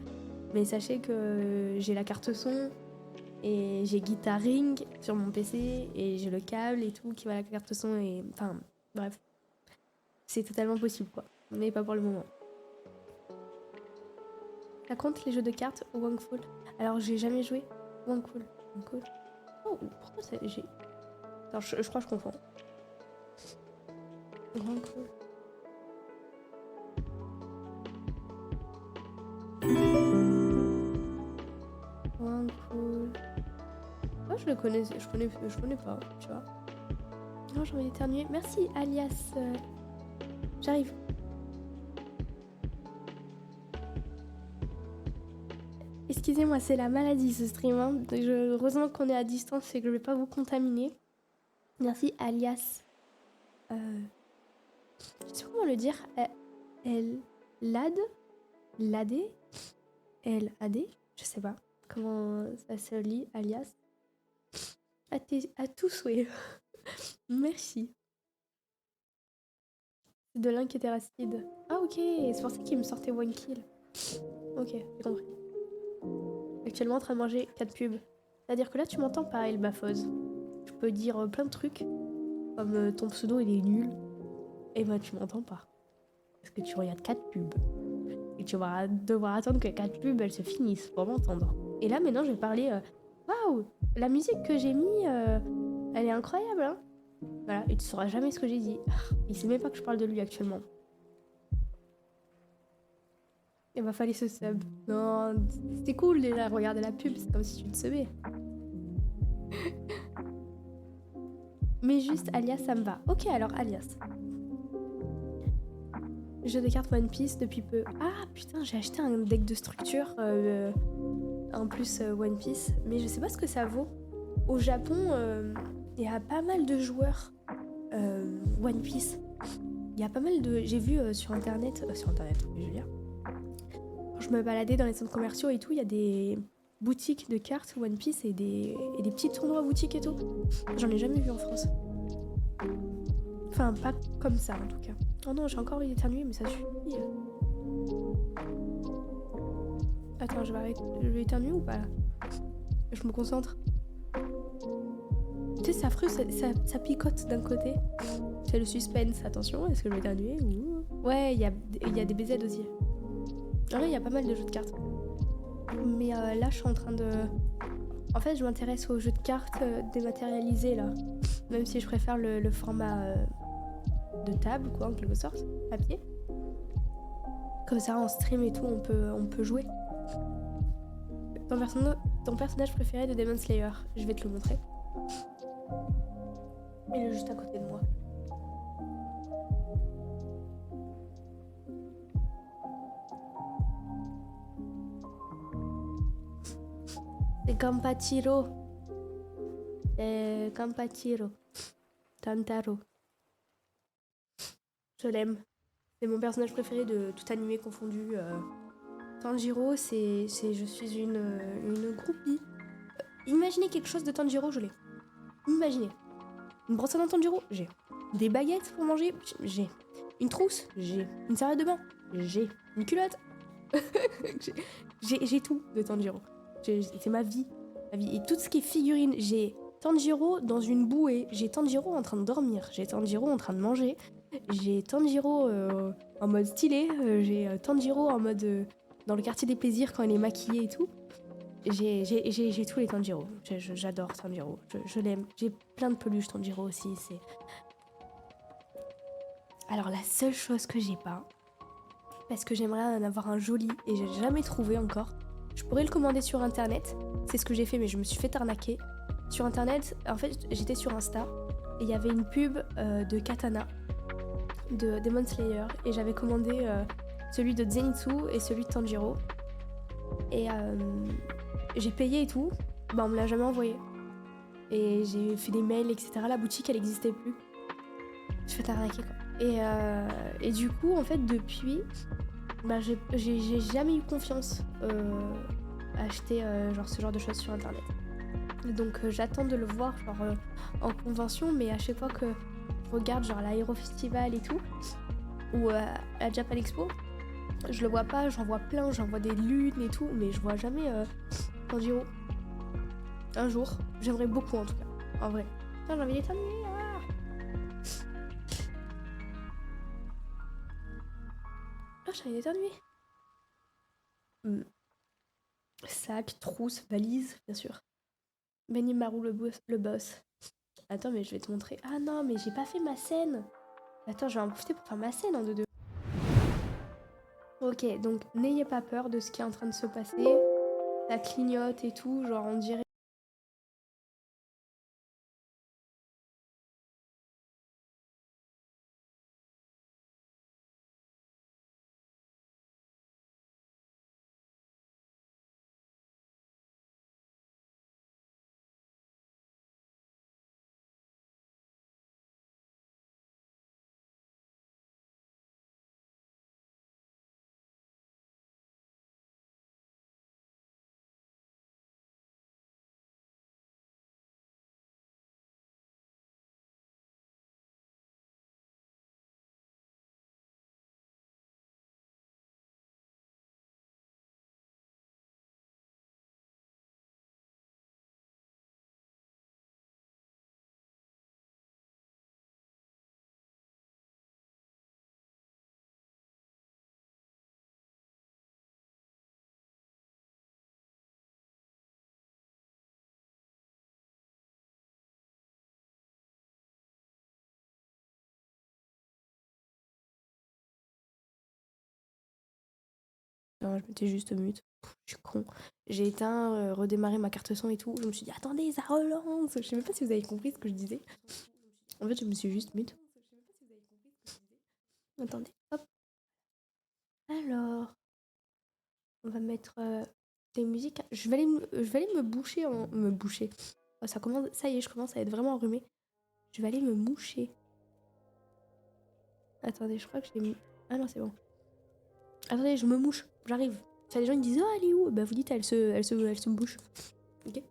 Mais sachez que j'ai la carte son et j'ai Guitaring sur mon PC et j'ai le câble et tout qui va à la carte son et enfin bref, c'est totalement possible quoi. Mais pas pour le moment. Ça compte les jeux de cartes Wangful. Alors j'ai jamais joué Wangful. Oh, pourquoi ça j'ai... Alors je crois que je confonds. Wangful. Wangful. Oh, je connais pas, tu vois. Non, j'ai envie d'éternuer. Merci alias. J'arrive. Excusez-moi, c'est la maladie ce stream. Hein. Heureusement qu'on est à distance et que je vais pas vous contaminer. Merci alias. Je sais pas comment le dire. Lad L-A-D je sais pas comment ça se lit, alias. À tout souhait. Merci. C'est de l'inquiétéracide. Ah ok, c'est pour ça qu'il me sortait one kill. Ok, j'ai compris. Actuellement en train de manger 4 pubs. C'est-à-dire que là tu m'entends pas, Elbafos. Je peux dire plein de trucs. Comme ton pseudo il est nul. Et bah tu m'entends pas. Parce que tu regardes 4 pubs. Et tu vas devoir attendre que 4 pubs elles se finissent pour m'entendre. Et là maintenant je vais parler... Waouh, la musique que j'ai mis, elle est incroyable hein. Voilà, et tu sauras jamais ce que j'ai dit. Il sait même pas que je parle de lui actuellement. Il m'a fallu ce sub. Non, c'était cool déjà, regarder la pub, c'est comme si tu te subais. Mais juste alias, ça me va. Ok, alors alias. Jeu de cartes One Piece depuis peu. Ah putain, j'ai acheté un deck de structure en plus One Piece, mais je sais pas ce que ça vaut. Au Japon, il y a pas mal de joueurs One Piece. Il y a pas mal de... J'ai vu sur internet, je veux dire. Quand je me baladais dans les centres commerciaux et tout, il y a des boutiques de cartes One Piece et des petits tournois boutiques et tout. J'en ai jamais vu en France. Enfin, pas comme ça en tout cas. Oh non, j'ai encore envie d'éternuer, mais ça suffit. Attends, je vais éternuer ou pas là? Je me concentre. Tu sais, c'est affreux, ça picote d'un côté. C'est le suspense, attention, est-ce que je vais éternuer ou... Ouais, il y a des BZ aussi. En vrai, il y a pas mal de jeux de cartes. Mais là, je suis en train de... En fait, je m'intéresse aux jeux de cartes dématérialisés, là. Même si je préfère le format de table, quoi, en quelque sorte, papier. Comme ça, en stream et tout, on peut jouer. ton personnage préféré de Demon Slayer. Je vais te le montrer. Il est juste à côté de moi. C'est Kampachiro. C'est Kampachiro. Tantaro. Je l'aime. C'est mon personnage préféré de tout animé confondu. Tanjiro, je suis une groupie. Imaginez quelque chose de Tanjiro, je l'ai. Imaginez. Une brosse à dents Tanjiro, j'ai. Des baguettes pour manger, j'ai. Une trousse, j'ai. Une serviette de bain, j'ai. Une culotte. j'ai tout de Tanjiro. C'est ma vie. Et tout ce qui est figurine, j'ai Tanjiro dans une bouée, j'ai Tanjiro en train de dormir, j'ai Tanjiro en train de manger, j'ai Tanjiro en mode stylé, j'ai Tanjiro en mode dans le quartier des plaisirs quand elle est maquillée et tout. J'ai tous les Tanjiro. J'adore Tanjiro. Je l'aime. J'ai plein de peluches Tanjiro aussi. Alors la seule chose que j'ai pas, parce que j'aimerais en avoir un joli et j'ai jamais trouvé encore, je pourrais le commander sur internet. C'est ce que j'ai fait, mais je me suis fait arnaquer. Sur internet, en fait, j'étais sur Insta et il y avait une pub de Katana, de Demon Slayer, et j'avais commandé celui de Zenitsu et celui de Tanjiro. Et j'ai payé et tout, bah on me l'a jamais envoyé. Et j'ai fait des mails, etc. La boutique, elle existait plus. Je fais arnaquer quoi. Et du coup, en fait, depuis, bah j'ai jamais eu confiance à acheter genre ce genre de choses sur internet. Donc j'attends de le voir genre en convention, mais à chaque fois que je regarde genre l'Aéro Festival et tout, ou à Japan Expo, je le vois pas, j'en vois plein, j'en vois des lunes et tout, mais je vois jamais Tanjiro. Un jour, j'aimerais beaucoup en tout cas, en vrai. Putain, j'ai envie d'éternuer. Oh, j'ai envie d'éternuer. Sac, trousse, valise, bien sûr. Benimaru le boss. Attends, mais je vais te montrer. Ah non, mais j'ai pas fait ma scène. Attends, je vais en profiter pour faire ma scène en 2-2. Ok, donc n'ayez pas peur de ce qui est en train de se passer. Ça clignote et tout, genre on dirait... Non, je m'étais juste mute. Je suis con. J'ai éteint, redémarré ma carte son et tout. Je me suis dit, attendez, ça relance. Je sais même pas si vous avez compris ce que je disais. En fait, je me suis juste mute. Attendez, hop. Alors, on va mettre des musiques. Je vais aller me boucher Me boucher. Oh, ça commence... Ça y est, je commence à être vraiment enrhumée. Je vais aller me moucher. Attendez, je crois que j'ai mis... Ah non, c'est bon. Attendez, je me mouche. J'arrive. Ça, les gens ils me disent, oh, elle est où? Bah, vous dites, elle se bouche. Ok.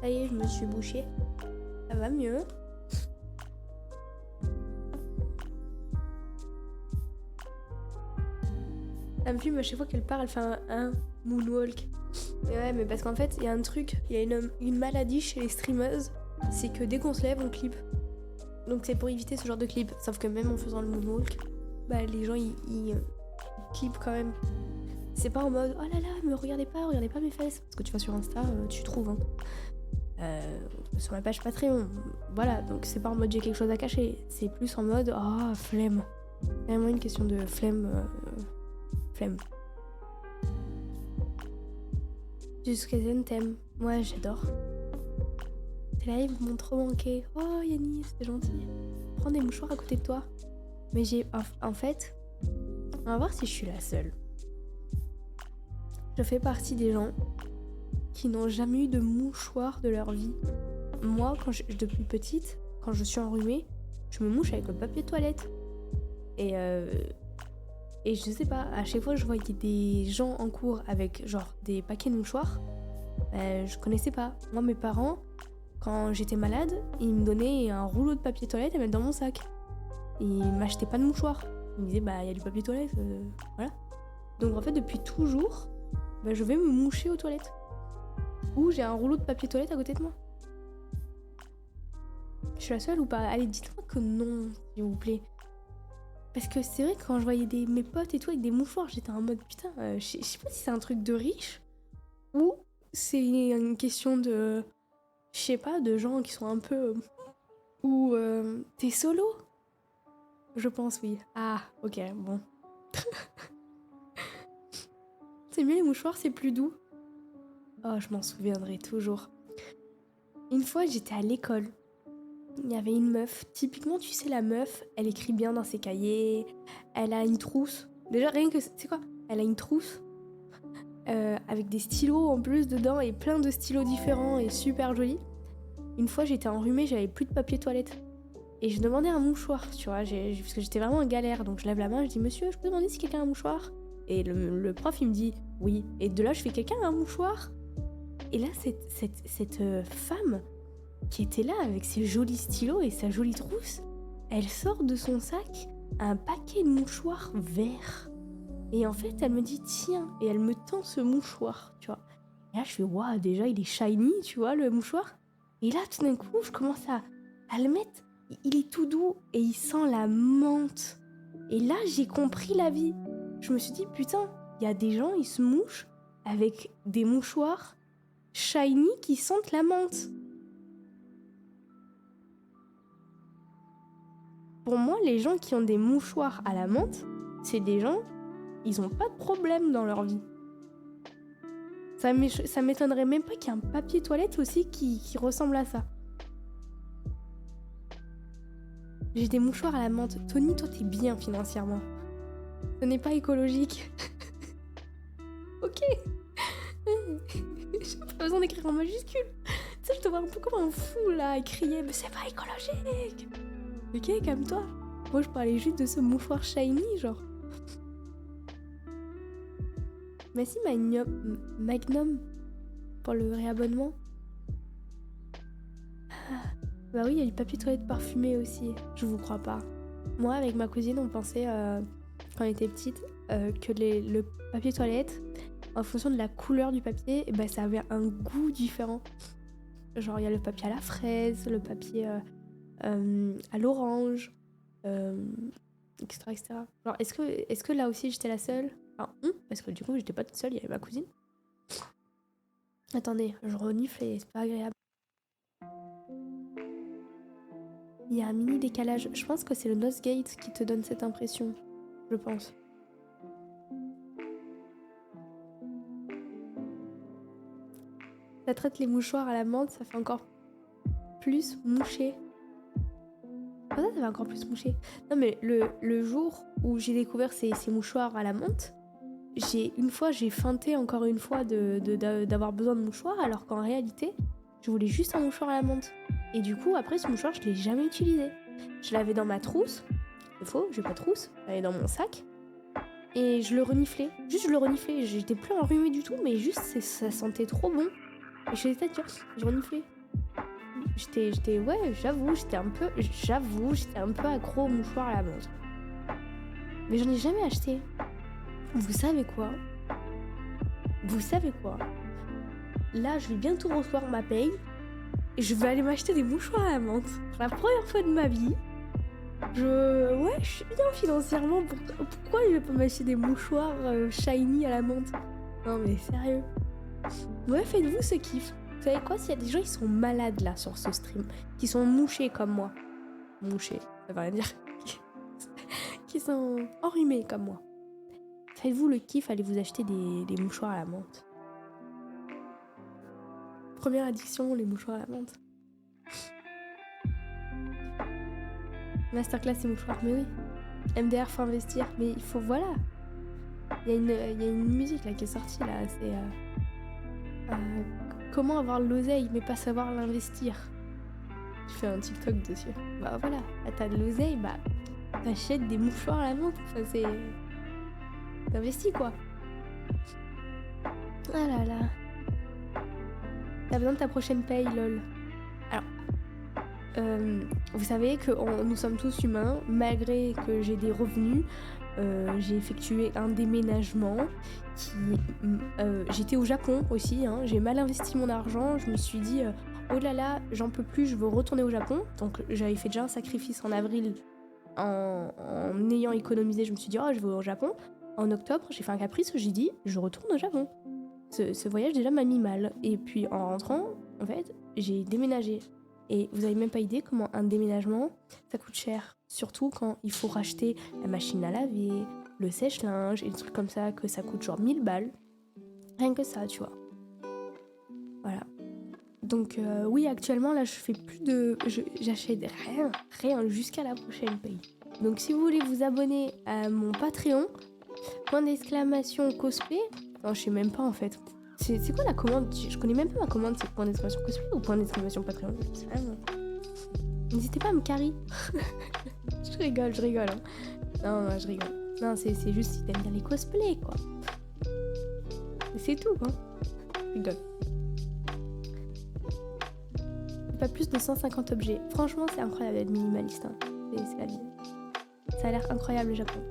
Ça y est, je me suis bouchée. Ça va mieux. Ça me fume à chaque fois qu'elle part, elle fait un moonwalk. Mais ouais, mais parce qu'en fait, il y a un truc, il y a une maladie chez les streameuses, c'est que dès qu'on se lève, on clip. Donc c'est pour éviter ce genre de clip. Sauf que même en faisant le moonwalk, bah les gens ils clippent quand même. C'est pas en mode oh là là, me regardez pas mes fesses. Parce que tu vas sur Insta, tu trouves. Sur ma page Patreon. Voilà, donc c'est pas en mode j'ai quelque chose à cacher. C'est plus en mode oh flemme. C'est vraiment une question de flemme. Flemme. Jusqu'à Zen t'aime. Ouais, j'adore. Tes lives m'ont trop manqué. Oh Yannis, c'est gentil. Prends des mouchoirs à côté de toi. Mais j'ai... En fait, on va voir si je suis la seule. Je fais partie des gens qui n'ont jamais eu de mouchoir de leur vie. Moi, depuis petite, quand je suis enrhumée, je me mouche avec le papier toilette. Et je sais pas, à chaque fois que je voyais des gens en cours avec genre des paquets de mouchoirs, je connaissais pas. Moi, mes parents, quand j'étais malade, ils me donnaient un rouleau de papier toilette à mettre dans mon sac. Ils m'achetaient pas de mouchoirs. Ils me disaient, bah, il y a du papier toilette, voilà. Donc en fait, depuis toujours, bah, je vais me moucher aux toilettes. Ou j'ai un rouleau de papier toilette à côté de moi. Je suis la seule ou pas? Allez, dites-moi que non, s'il vous plaît. Parce que c'est vrai que quand je voyais mes potes et tout avec des mouchoirs, j'étais en mode putain, je sais pas si c'est un truc de riche ou c'est une question de, je sais pas, de gens qui sont un peu... ou t'es solo? Je pense oui. Ah, ok, bon. C'est mieux les mouchoirs, c'est plus doux. Oh, je m'en souviendrai toujours. Une fois, j'étais à l'école. Il y avait une meuf. Typiquement, tu sais, la meuf, elle écrit bien dans ses cahiers. Elle a une trousse. Déjà, rien que... C'est quoi? Elle a une trousse avec des stylos en plus dedans et plein de stylos différents et super jolis. Une fois, j'étais enrhumée, j'avais plus de papier toilette. Et je demandais un mouchoir, tu vois, parce que j'étais vraiment en galère. Donc je lève la main, je dis « Monsieur, je peux demander si quelqu'un a un mouchoir ?» Et le prof, il me dit « Oui. » Et de là, je fais « Quelqu'un a un mouchoir ?» Et là, cette femme qui était là avec ses jolis stylos et sa jolie trousse, elle sort de son sac un paquet de mouchoirs verts. Et en fait, elle me dit « Tiens !» Et elle me tend ce mouchoir, tu vois. Et là, je fais « Waouh, déjà, il est shiny, tu vois, le mouchoir. » Et là, tout d'un coup, je commence à le mettre. Il est tout doux et il sent la menthe. Et là, j'ai compris la vie. Je me suis dit, putain, il y a des gens, ils se mouchent avec des mouchoirs shiny qui sentent la menthe. Pour moi, les gens qui ont des mouchoirs à la menthe, c'est des gens, ils ont pas de problème dans leur vie. Ça m'étonnerait même pas qu'il y ait un papier toilette aussi qui ressemble à ça. J'ai des mouchoirs à la menthe. Tony, toi, t'es bien financièrement. Ce n'est pas écologique. Ok. J'ai pas besoin d'écrire en majuscule. Tu sais, je te vois un peu comme un fou, là, à crier. Mais c'est pas écologique. Ok, calme-toi. Moi, je parlais juste de ce mouchoir shiny, genre. Merci, Magnum, pour le réabonnement. Bah oui, il y a du papier toilette parfumé aussi. Je vous crois pas. Moi, avec ma cousine, on pensait, quand on était petite, que le papier toilette, en fonction de la couleur du papier, bah, ça avait un goût différent. Genre, il y a le papier à la fraise, le papier à l'orange, etc., etc. Genre, est-ce que là aussi, j'étais la seule? Enfin, parce que du coup, j'étais pas toute seule, il y avait ma cousine. Attendez, je renifle et c'est pas agréable. Il y a un mini décalage. Je pense que c'est le nose gate qui te donne cette impression. Je pense. Ça traite les mouchoirs à la menthe, ça fait encore plus moucher. Ah, ça fait encore plus moucher. Non mais le jour où j'ai découvert ces mouchoirs à la menthe, j'ai feinté encore une fois d'avoir besoin de mouchoirs, alors qu'en réalité, je voulais juste un mouchoir à la menthe. Et du coup, après, ce mouchoir, je l'ai jamais utilisé. Je l'avais dans ma trousse. C'est faux, j'ai pas de trousse. Je l'avais dans mon sac. Et je le reniflais. Juste, je le reniflais. J'étais plus enrhumée du tout, mais juste, ça sentait trop bon. Et je faisais tête, tu vois, je reniflais. Ouais, j'avoue, j'étais un peu accro aux mouchoirs à la menthe. Mais j'en ai jamais acheté. Vous savez quoi? Là, je vais bientôt recevoir ma paye et je vais aller m'acheter des mouchoirs à la menthe. Pour la première fois de ma vie, je suis bien financièrement. Pourquoi je vais pas m'acheter des mouchoirs shiny à la menthe? Non mais sérieux. Ouais, faites-vous ce kiff. Vous savez quoi? S'il y a des gens qui sont malades là sur ce stream, qui sont mouchés comme moi. Mouchés, ça veut rien dire. Qui sont enrhumés comme moi. Faites-vous le kiff, allez vous acheter des mouchoirs à la menthe. Première addiction, les mouchoirs à la menthe. Masterclass et mouchoirs, mais oui. MDR, faut investir, mais il faut, voilà. Il y a une musique là qui est sortie là, c'est comment avoir l'oseille mais pas savoir l'investir. Je fais un TikTok dessus. Bah voilà, t'as de l'oseille, bah t'achètes des mouchoirs à la menthe. Enfin c'est... T'investis quoi. Ah là là. T'as besoin de ta prochaine paye, lol. Alors, vous savez que nous sommes tous humains, malgré que j'ai des revenus. J'ai effectué un déménagement j'étais au Japon aussi, hein. J'ai mal investi mon argent, je me suis dit oh là là, j'en peux plus, je veux retourner au Japon. Donc j'avais fait déjà un sacrifice en avril en ayant économisé, je me suis dit oh je vais au Japon. En octobre j'ai fait un caprice, j'ai dit je retourne au Japon. Ce voyage déjà m'a mis mal, et puis en rentrant en fait j'ai déménagé. Et vous avez même pas idée comment un déménagement, ça coûte cher. Surtout quand il faut racheter la machine à laver, le sèche-linge et des trucs comme ça, que ça coûte genre 1000 balles. Rien que ça, tu vois. Voilà. Donc oui, actuellement, là, je fais plus de... J'achète rien jusqu'à la prochaine paye. Donc si vous voulez vous abonner à mon Patreon, !cosplay... Non, je sais même pas en fait. C'est quoi la commande? Je connais même pas ma commande, c'est !cosplay ou Patreon? N'hésitez pas à me carry. Je rigole. Hein. Non, je rigole. Non, c'est juste si t'aimes bien les cosplays, quoi. Et c'est tout, quoi. Je rigole. Pas plus de 150 objets. Franchement, c'est incroyable d'être minimaliste. Hein. C'est la vie. Ça a l'air incroyable, le Japon.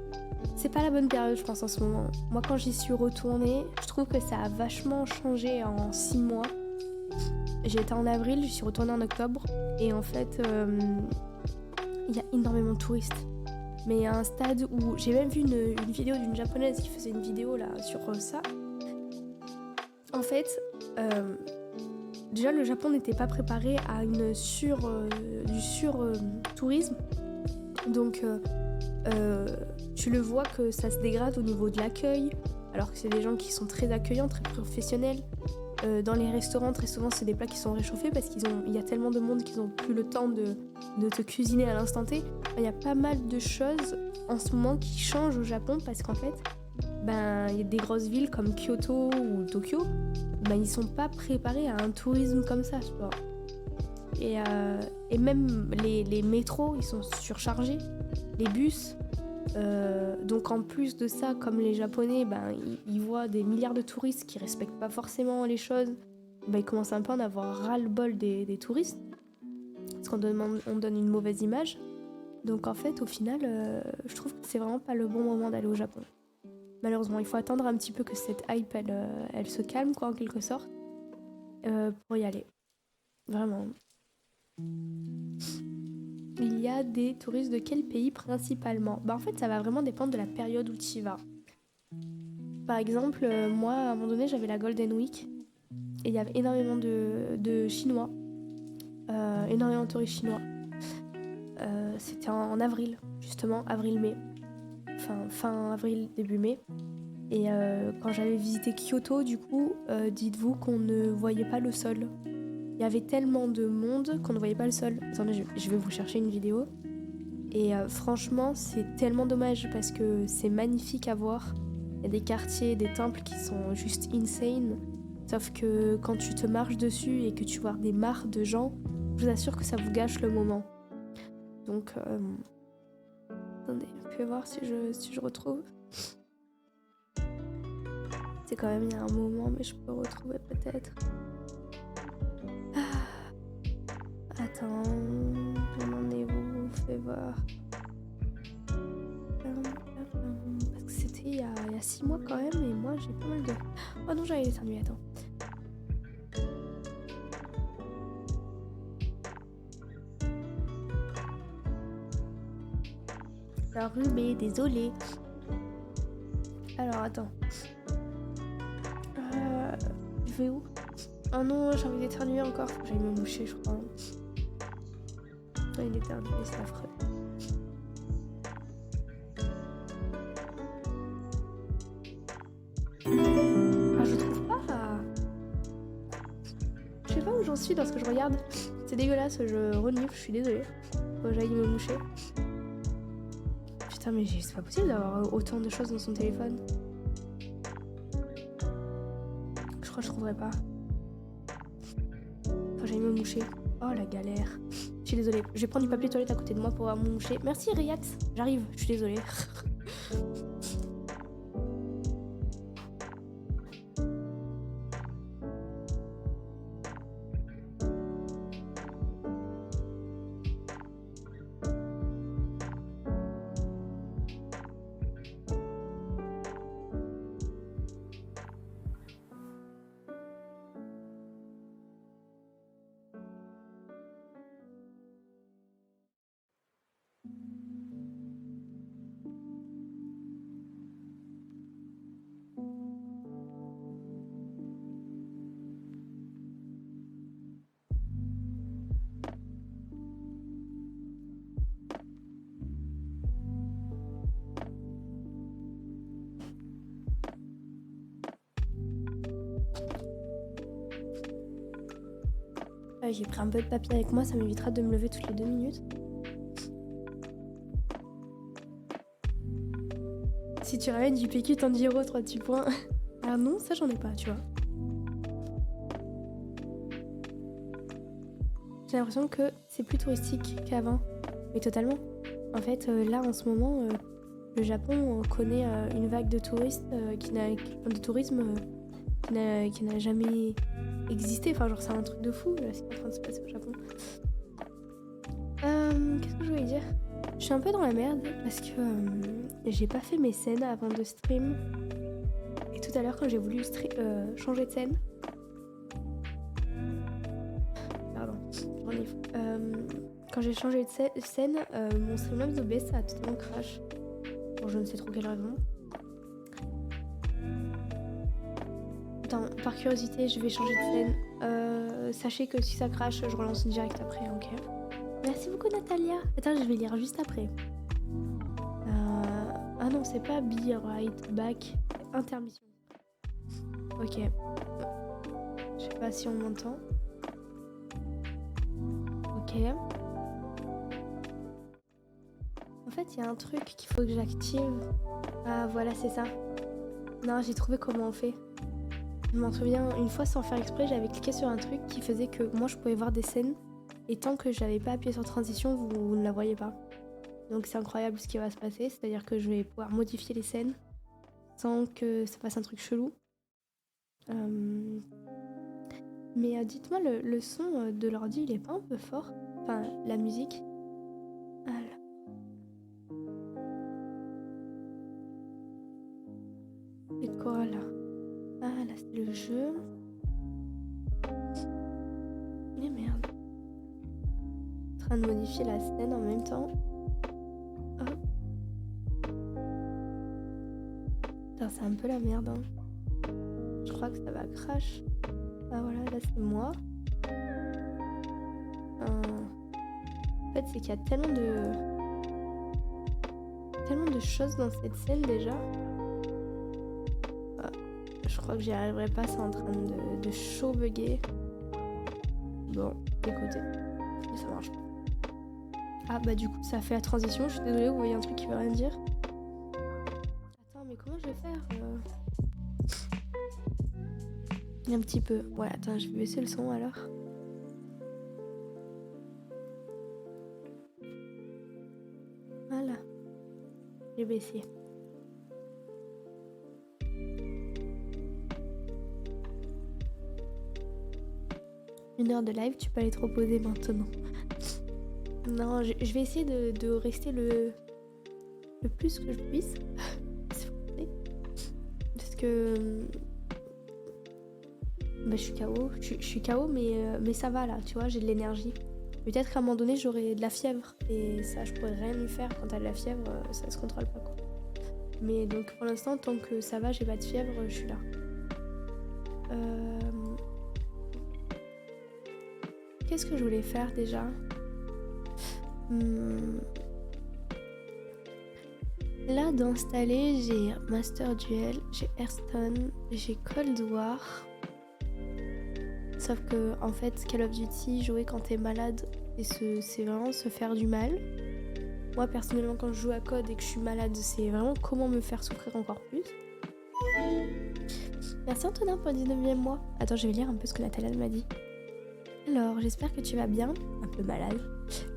C'est pas la bonne période, je pense, en ce moment. Moi, quand j'y suis retournée, je trouve que ça a vachement changé en 6 mois. J'étais en avril, j'y suis retournée en octobre. Et en fait, il y a énormément de touristes. Mais à un stade où... J'ai même vu une vidéo d'une japonaise qui faisait une vidéo là sur ça. En fait, déjà le Japon n'était pas préparé à du sur-tourisme. Donc tu le vois que ça se dégrade au niveau de l'accueil. Alors que c'est des gens qui sont très accueillants, très professionnels. Dans les restaurants, très souvent, c'est des plats qui sont réchauffés parce qu'il y a tellement de monde qu'ils n'ont plus le temps de te cuisiner à l'instant T. Il y a pas mal de choses en ce moment qui changent au Japon parce qu'en fait, il y a des grosses villes comme Kyoto ou Tokyo, ils sont pas préparés à un tourisme comme ça, tu vois. Et même les métros, ils sont surchargés, les bus. Donc en plus de ça, comme les Japonais, ils voient des milliards de touristes qui respectent pas forcément les choses, ils commencent un peu à en avoir ras-le-bol des touristes, parce qu'on donne une mauvaise image. Donc en fait, au final, je trouve que c'est vraiment pas le bon moment d'aller au Japon. Malheureusement, il faut attendre un petit peu que cette hype, elle se calme, quoi, en quelque sorte, pour y aller. Vraiment. Il y a des touristes de quel pays principalement? En fait, ça va vraiment dépendre de la période où tu y vas. Par exemple, moi, à un moment donné, j'avais la Golden Week et il y avait énormément de Chinois, énormément de touristes chinois. C'était en avril, justement, avril-mai. Fin avril, début mai. Et quand j'avais visité Kyoto, du coup, dites-vous qu'on ne voyait pas le sol. Il y avait tellement de monde qu'on ne voyait pas le sol. Attendez, je vais vous chercher une vidéo. Et franchement, c'est tellement dommage parce que c'est magnifique à voir. Il y a des quartiers, des temples qui sont juste insane. Sauf que quand tu te marches dessus et que tu vois des mares de gens, je vous assure que ça vous gâche le moment. Donc, attendez, je vais voir si je retrouve. C'est quand même il y a un moment, mais je peux retrouver peut-être. Attends, on en est où? Fais voir. Parce que c'était il y a 6 mois quand même, et moi j'ai pas mal de... Oh non, j'avais éternué, attends. Alors Rubé, désolé. Alors attends. Je vais où? Oh non, j'ai envie d'éternuer encore. Faut que j'aille me moucher, je crois. J'ai envie d'éternuer, c'est affreux. Ah, je trouve pas. Je sais pas où j'en suis dans ce que je regarde. C'est dégueulasse, je renifle, je suis désolée. Faut que j'aille me moucher. Putain, mais c'est pas possible d'avoir autant de choses dans son téléphone. Je crois que je trouverai pas. Faut que j'aille me moucher. Oh la galère. Je suis désolée. Je vais prendre du papier toilette à côté de moi pour me moucher. Merci Riyad. J'arrive, je suis désolée. J'ai pris un peu de papier avec moi, ça m'évitera de me lever toutes les 2 minutes. Si tu ramènes du PQ, t'en diras 3 petits points. Ah non, ça j'en ai pas, tu vois. J'ai l'impression que c'est plus touristique qu'avant. Mais totalement. En fait, là en ce moment, le Japon connaît une vague de touristes de tourisme qui n'a jamais existé. Enfin, genre, c'est un truc de fou là, ce qui est en train de se passer au Japon. Qu'est-ce que je voulais dire? Je suis un peu dans la merde parce que j'ai pas fait mes scènes avant de stream. Et tout à l'heure, quand j'ai voulu changer de scène. Pardon, je renifle. Quand j'ai changé de scène, mon Streamlabs OBS a totalement crash. Pour je ne sais trop quelle raison. Attends, par curiosité, je vais changer de scène. Sachez que si ça crache, je relance direct après, ok? Merci beaucoup Natalia. Attends, je vais lire juste après. Ah non, c'est pas be right back. Intermission. Ok. Je sais pas si on m'entend. Ok. En fait, il y a un truc qu'il faut que j'active. Ah voilà, c'est ça. Non, j'ai trouvé comment on fait. Je m'en souviens, une fois sans faire exprès, j'avais cliqué sur un truc qui faisait que moi je pouvais voir des scènes et tant que j'avais pas appuyé sur transition, vous ne la voyez pas. Donc c'est incroyable ce qui va se passer, c'est-à-dire que je vais pouvoir modifier les scènes sans que ça fasse un truc chelou. Mais dites-moi, le son de l'ordi, il est pas un peu fort? Enfin, la musique. Ah là. C'est quoi là? Ah là, c'est le jeu. Mais merde. En train de modifier la scène en même temps. Hop. Putain, c'est un peu la merde, hein. Je crois que ça va crash. Ah voilà, là c'est moi. En fait, c'est qu'il y a tellement de choses dans cette scène déjà. Ah, je crois que j'y arriverai pas, c'est en train de chaud bugger. Bon, écoutez, ça marche pas. Ah bah du coup ça fait la transition, je suis désolée, vous voyez un truc qui veut rien dire. Attends, mais comment je vais faire Un petit peu. Ouais, attends, je vais baisser le son alors. Voilà. J'ai baissé. Une heure de live, tu peux aller te reposer maintenant. Non, je vais essayer de rester le plus que je puisse. S'il vous plaît. Parce que bah, je suis KO. Je suis KO, mais ça va là, tu vois, j'ai de l'énergie. Peut-être qu'à un moment donné, j'aurai de la fièvre. Et ça, je pourrais rien y faire. Quand t'as de la fièvre, ça se contrôle pas, quoi. Mais donc pour l'instant, tant que ça va, j'ai pas de fièvre, je suis là. Euh, Qu'est-ce que je voulais faire déjà? Là, d'installer, j'ai Master Duel, j'ai Hearthstone, j'ai Cold War. Sauf que, en fait, Call of Duty, jouer quand t'es malade, c'est vraiment se faire du mal. Moi, personnellement, quand je joue à COD et que je suis malade, c'est vraiment comment me faire souffrir encore plus. Merci Antonin pour le 19e mois. Attends, je vais lire un peu ce que Nathalie m'a dit. Alors, j'espère que tu vas bien, un peu malade.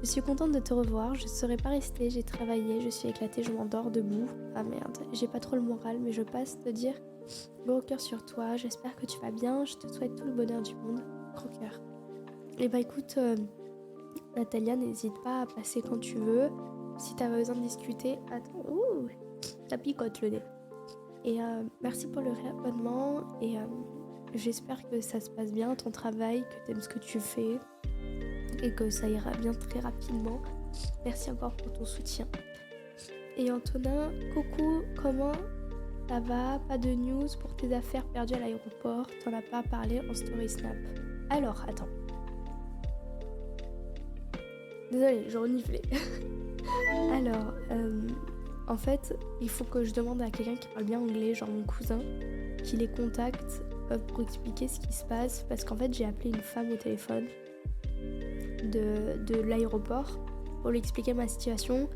Je suis contente de te revoir, je ne serais pas restée, j'ai travaillé, je suis éclatée, je m'endors debout. Ah merde, j'ai pas trop le moral, mais je passe te dire gros cœur sur toi, j'espère que tu vas bien, je te souhaite tout le bonheur du monde. Gros cœur. Et bah écoute, Natalia, n'hésite pas à passer quand tu veux. Si t'as besoin de discuter, attends, ouh, ça picote le nez. Et merci pour le réabonnement et j'espère que ça se passe bien ton travail, que t'aimes ce que tu fais et que ça ira bien très rapidement. Merci encore pour ton soutien. Et Antonin, coucou, comment ça va? Pas de news pour tes affaires perdues à l'aéroport, t'en as pas parlé en story snap. Alors, attends. Désolée, je reniflais. Alors, en fait, il faut que je demande à quelqu'un qui parle bien anglais, genre mon cousin, qui les contacte pour expliquer ce qui se passe. Parce qu'en fait, j'ai appelé une femme au téléphone de l'aéroport pour lui expliquer ma situation.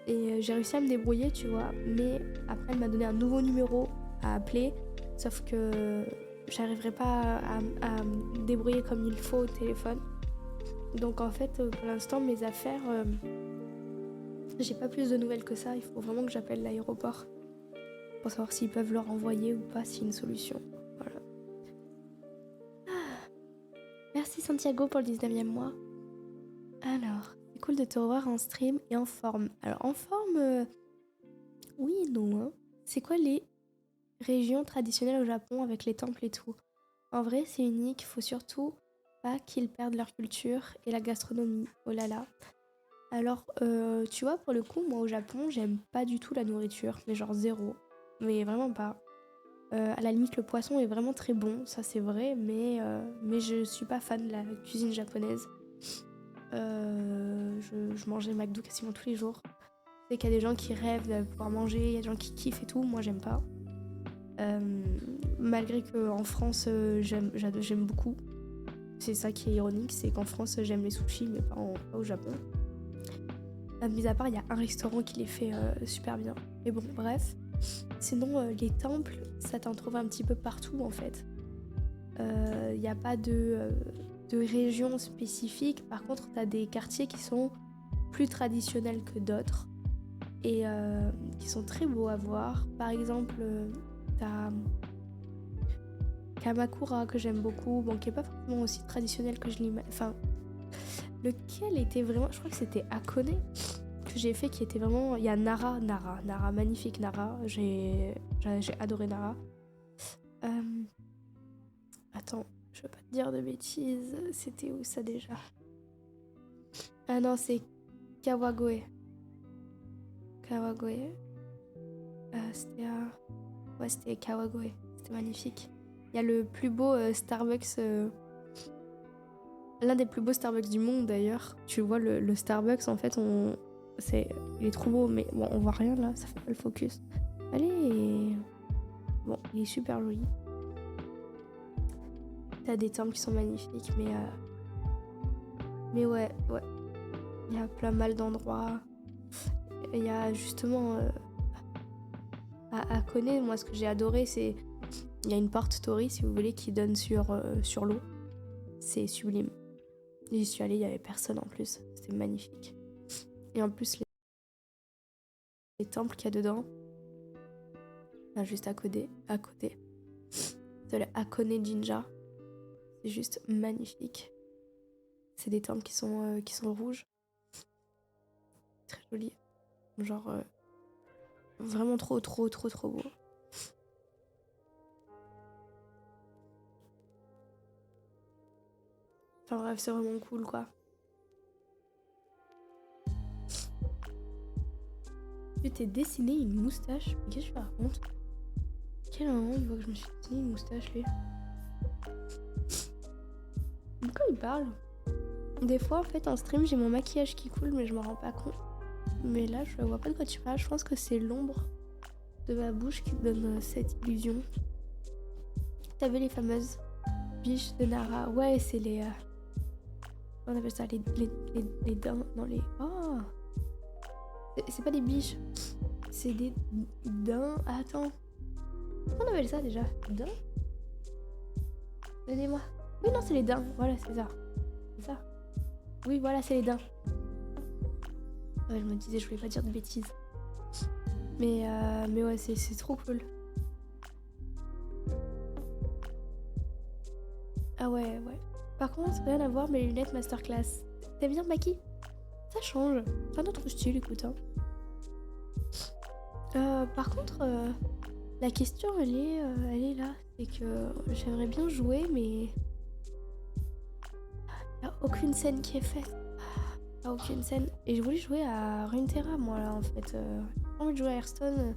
Et j'ai réussi à me débrouiller, tu vois. Mais après, elle m'a donné un nouveau numéro à appeler. Sauf que j'arriverai pas à me débrouiller comme il faut au téléphone. Donc en fait, pour l'instant, mes affaires... j'ai pas plus de nouvelles que ça, il faut vraiment que j'appelle l'aéroport pour savoir s'ils peuvent le renvoyer ou pas, s'il y a une solution. Voilà. Merci Santiago pour le 19e mois. Alors, c'est cool de te revoir en stream et en forme. Alors en forme, oui et non. Hein. C'est quoi les régions traditionnelles au Japon avec les temples et tout? En vrai, c'est unique, faut surtout pas qu'ils perdent leur culture et la gastronomie. Oh là là. Alors, tu vois, pour le coup, moi au Japon, j'aime pas du tout la nourriture, mais genre zéro. Mais vraiment pas. À la limite, le poisson est vraiment très bon, ça c'est vrai, mais je suis pas fan de la cuisine japonaise. Je mangeais McDo quasiment tous les jours. Je sais qu'il y a des gens qui rêvent de pouvoir manger, il y a des gens qui kiffent et tout, moi j'aime pas. Malgré qu'en France, j'aime beaucoup. C'est ça qui est ironique, c'est qu'en France, j'aime les sushis, mais pas au Japon. Mis à part, il y a un restaurant qui les fait super bien. Mais bon, bref. Sinon, les temples, ça t'en trouve un petit peu partout en fait. Il n'y a pas de région spécifique. Par contre, t'as des quartiers qui sont plus traditionnels que d'autres et qui sont très beaux à voir. Par exemple, t'as Kamakura que j'aime beaucoup, bon, qui est pas forcément aussi traditionnel que je l'imagine. Enfin, lequel était vraiment... Je crois que c'était Hakone que j'ai fait qui était vraiment... Il y a Nara, magnifique Nara. J'ai adoré Nara. Attends, je veux pas te dire de bêtises. C'était où ça déjà? Ah non, c'est Kawagoe. Kawagoe. C'était à... Ouais, c'était Kawagoe. C'était magnifique. Il y a le plus beau Starbucks... L'un des plus beaux Starbucks du monde d'ailleurs. Tu vois le Starbucks en fait il est trop beau mais bon on voit rien là, ça fait pas le focus. Allez. Bon, il est super joli. T'as des temples qui sont magnifiques mais ouais. Il y a plein mal d'endroits. Il y a justement à Hakone, moi ce que j'ai adoré c'est il y a une porte Tori si vous voulez qui donne sur l'eau. C'est sublime. J'y suis allée, il y avait personne en plus. C'était magnifique. Et en plus, les temples qu'il y a dedans, là, juste à côté, c'est le Hakone Jinja. C'est juste magnifique. C'est des temples qui sont rouges. très joli. Genre, vraiment trop beau. Enfin bref, c'est vraiment cool, quoi. Tu t'es dessiné une moustache? Mais qu'est-ce que tu racontes? Quel moment il voit que je me suis dessiné une moustache, lui? Pourquoi il parle? Des fois, en fait, en stream, j'ai mon maquillage qui coule, mais je m'en rends pas compte. Mais là, je vois pas de quoi tu parles. Je pense que c'est l'ombre de ma bouche qui donne cette illusion. T'as vu les fameuses biches de Nara? Ouais, c'est les... on appelle ça les daims dans les... Oh! C'est pas des biches. C'est des daims... Attends. Comment on appelle ça déjà? Daims? Aidez-moi. Oui, non, c'est les daims. Voilà, c'est ça. C'est ça. Oui, voilà, c'est les daims. Ouais, je me disais, je voulais pas dire de bêtises. Mais ouais, c'est trop cool. Ah ouais. Par contre, rien à voir, mes lunettes masterclass. T'aimes bien Maki? Ça change. C'est un autre style, écoute. Hein. Par contre, la question, elle est là. C'est que j'aimerais bien jouer, mais... y a aucune scène qui est faite. Aucune scène. Et je voulais jouer à Runeterra, moi, là, en fait. J'ai envie de jouer à Hearthstone.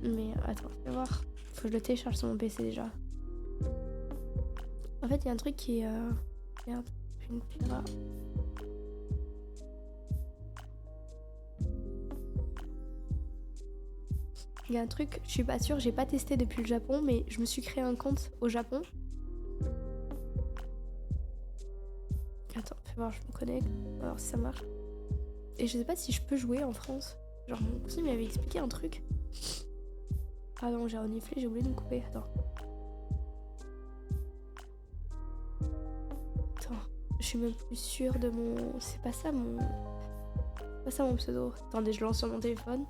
Mais attends, fais voir. Faut que je le télécharge sur mon PC, déjà. En fait, il y a un truc qui est... Merde, Runeterra. Il y a un truc, je suis pas sûre, j'ai pas testé depuis le Japon, mais je me suis créé un compte au Japon. Attends, fais voir, je me connecte, on va voir si ça marche. Et je sais pas si je peux jouer en France. Genre mon cousin m'avait expliqué un truc. Ah non, j'ai reniflé, j'ai oublié de me couper, attends. Attends, je suis même plus sûre de mon... C'est pas ça mon pseudo. Attendez, je lance sur mon téléphone.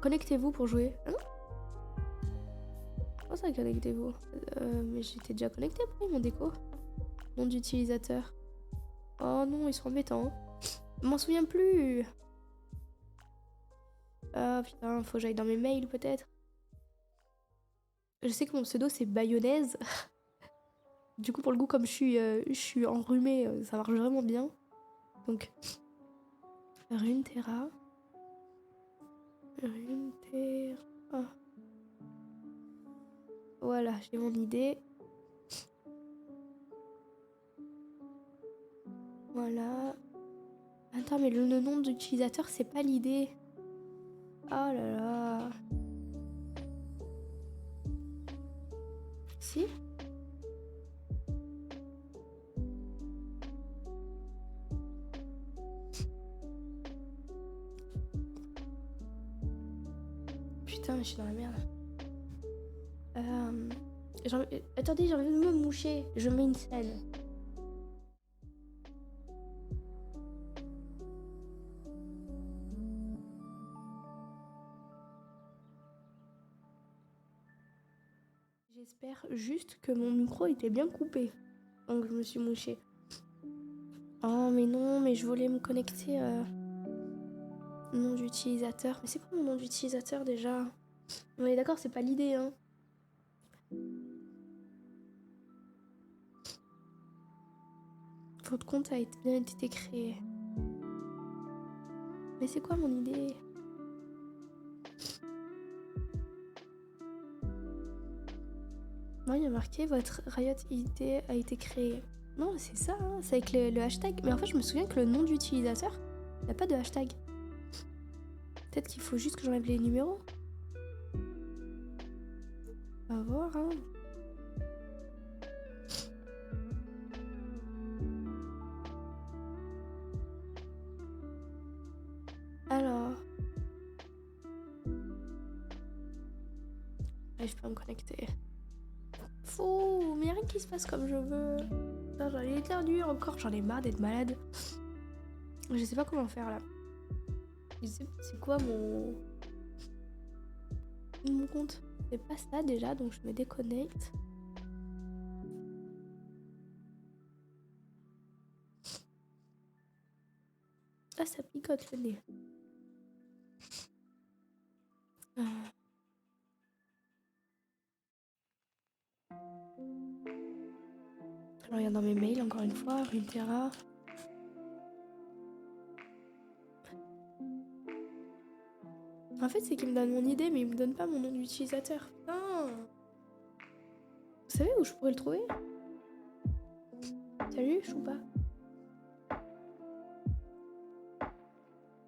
Connectez-vous pour jouer. Ah non? Comment ça, connectez-vous? Mais j'étais déjà connectée après mon déco. Nom d'utilisateur. Oh non, ils sont embêtants. Je m'en souviens plus. Ah putain, faut que j'aille dans mes mails peut-être. Je sais que mon pseudo c'est Bayonnaise. Du coup, pour le coup, comme je suis enrhumée, ça marche vraiment bien. Donc, Runeterra. Voilà, j'ai mon idée. Voilà. Attends, mais le nom d'utilisateur, c'est pas l'idée. Oh là là. Si? Putain, mais je suis dans la merde. Attendez, j'ai envie de me moucher. Je mets une scène. J'espère juste que mon micro était bien coupé. Donc je me suis mouchée. Oh mais non, mais je voulais me connecter nom d'utilisateur. Mais c'est quoi mon nom d'utilisateur déjà? On est d'accord, c'est pas l'idée, hein. Votre compte a bien été créé. Mais c'est quoi mon idée? Moi, il y a marqué votre Riot ID a été créé. Non, c'est ça, hein, c'est avec le hashtag. Mais en fait, je me souviens que le nom d'utilisateur, il n'y a pas de hashtag. Peut-être qu'il faut juste que j'enlève les numéros. On va voir, hein. Alors... je peux me connecter. Fou, mais y'a rien qui se passe comme je veux. Putain, j'en ai éternué encore, j'en ai marre d'être malade. Je sais pas comment faire là. C'est quoi mon compte? C'est pas ça déjà, donc je me déconnecte. Ah, ça picote le nez. Euh, Je regarde dans mes mails encore une fois, Runeterra. En fait, c'est qu'il me donne mon idée, mais il me donne pas mon nom d'utilisateur. Putain. Vous savez où je pourrais le trouver? Salut, Choupa.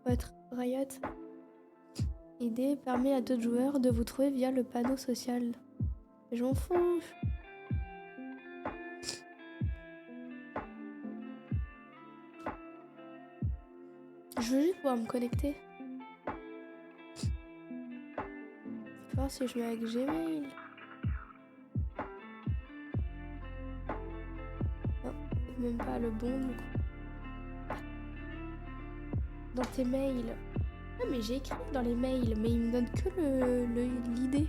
Votre Riot idée permet à d'autres joueurs de vous trouver via le panneau social. Je m'en fous. Je veux juste pouvoir me connecter. Faut voir si je mets avec Gmail. Non, c'est même pas le bon du coup. Dans tes mails. Ah mais j'ai écrit dans les mails, mais il me donne que l'idée.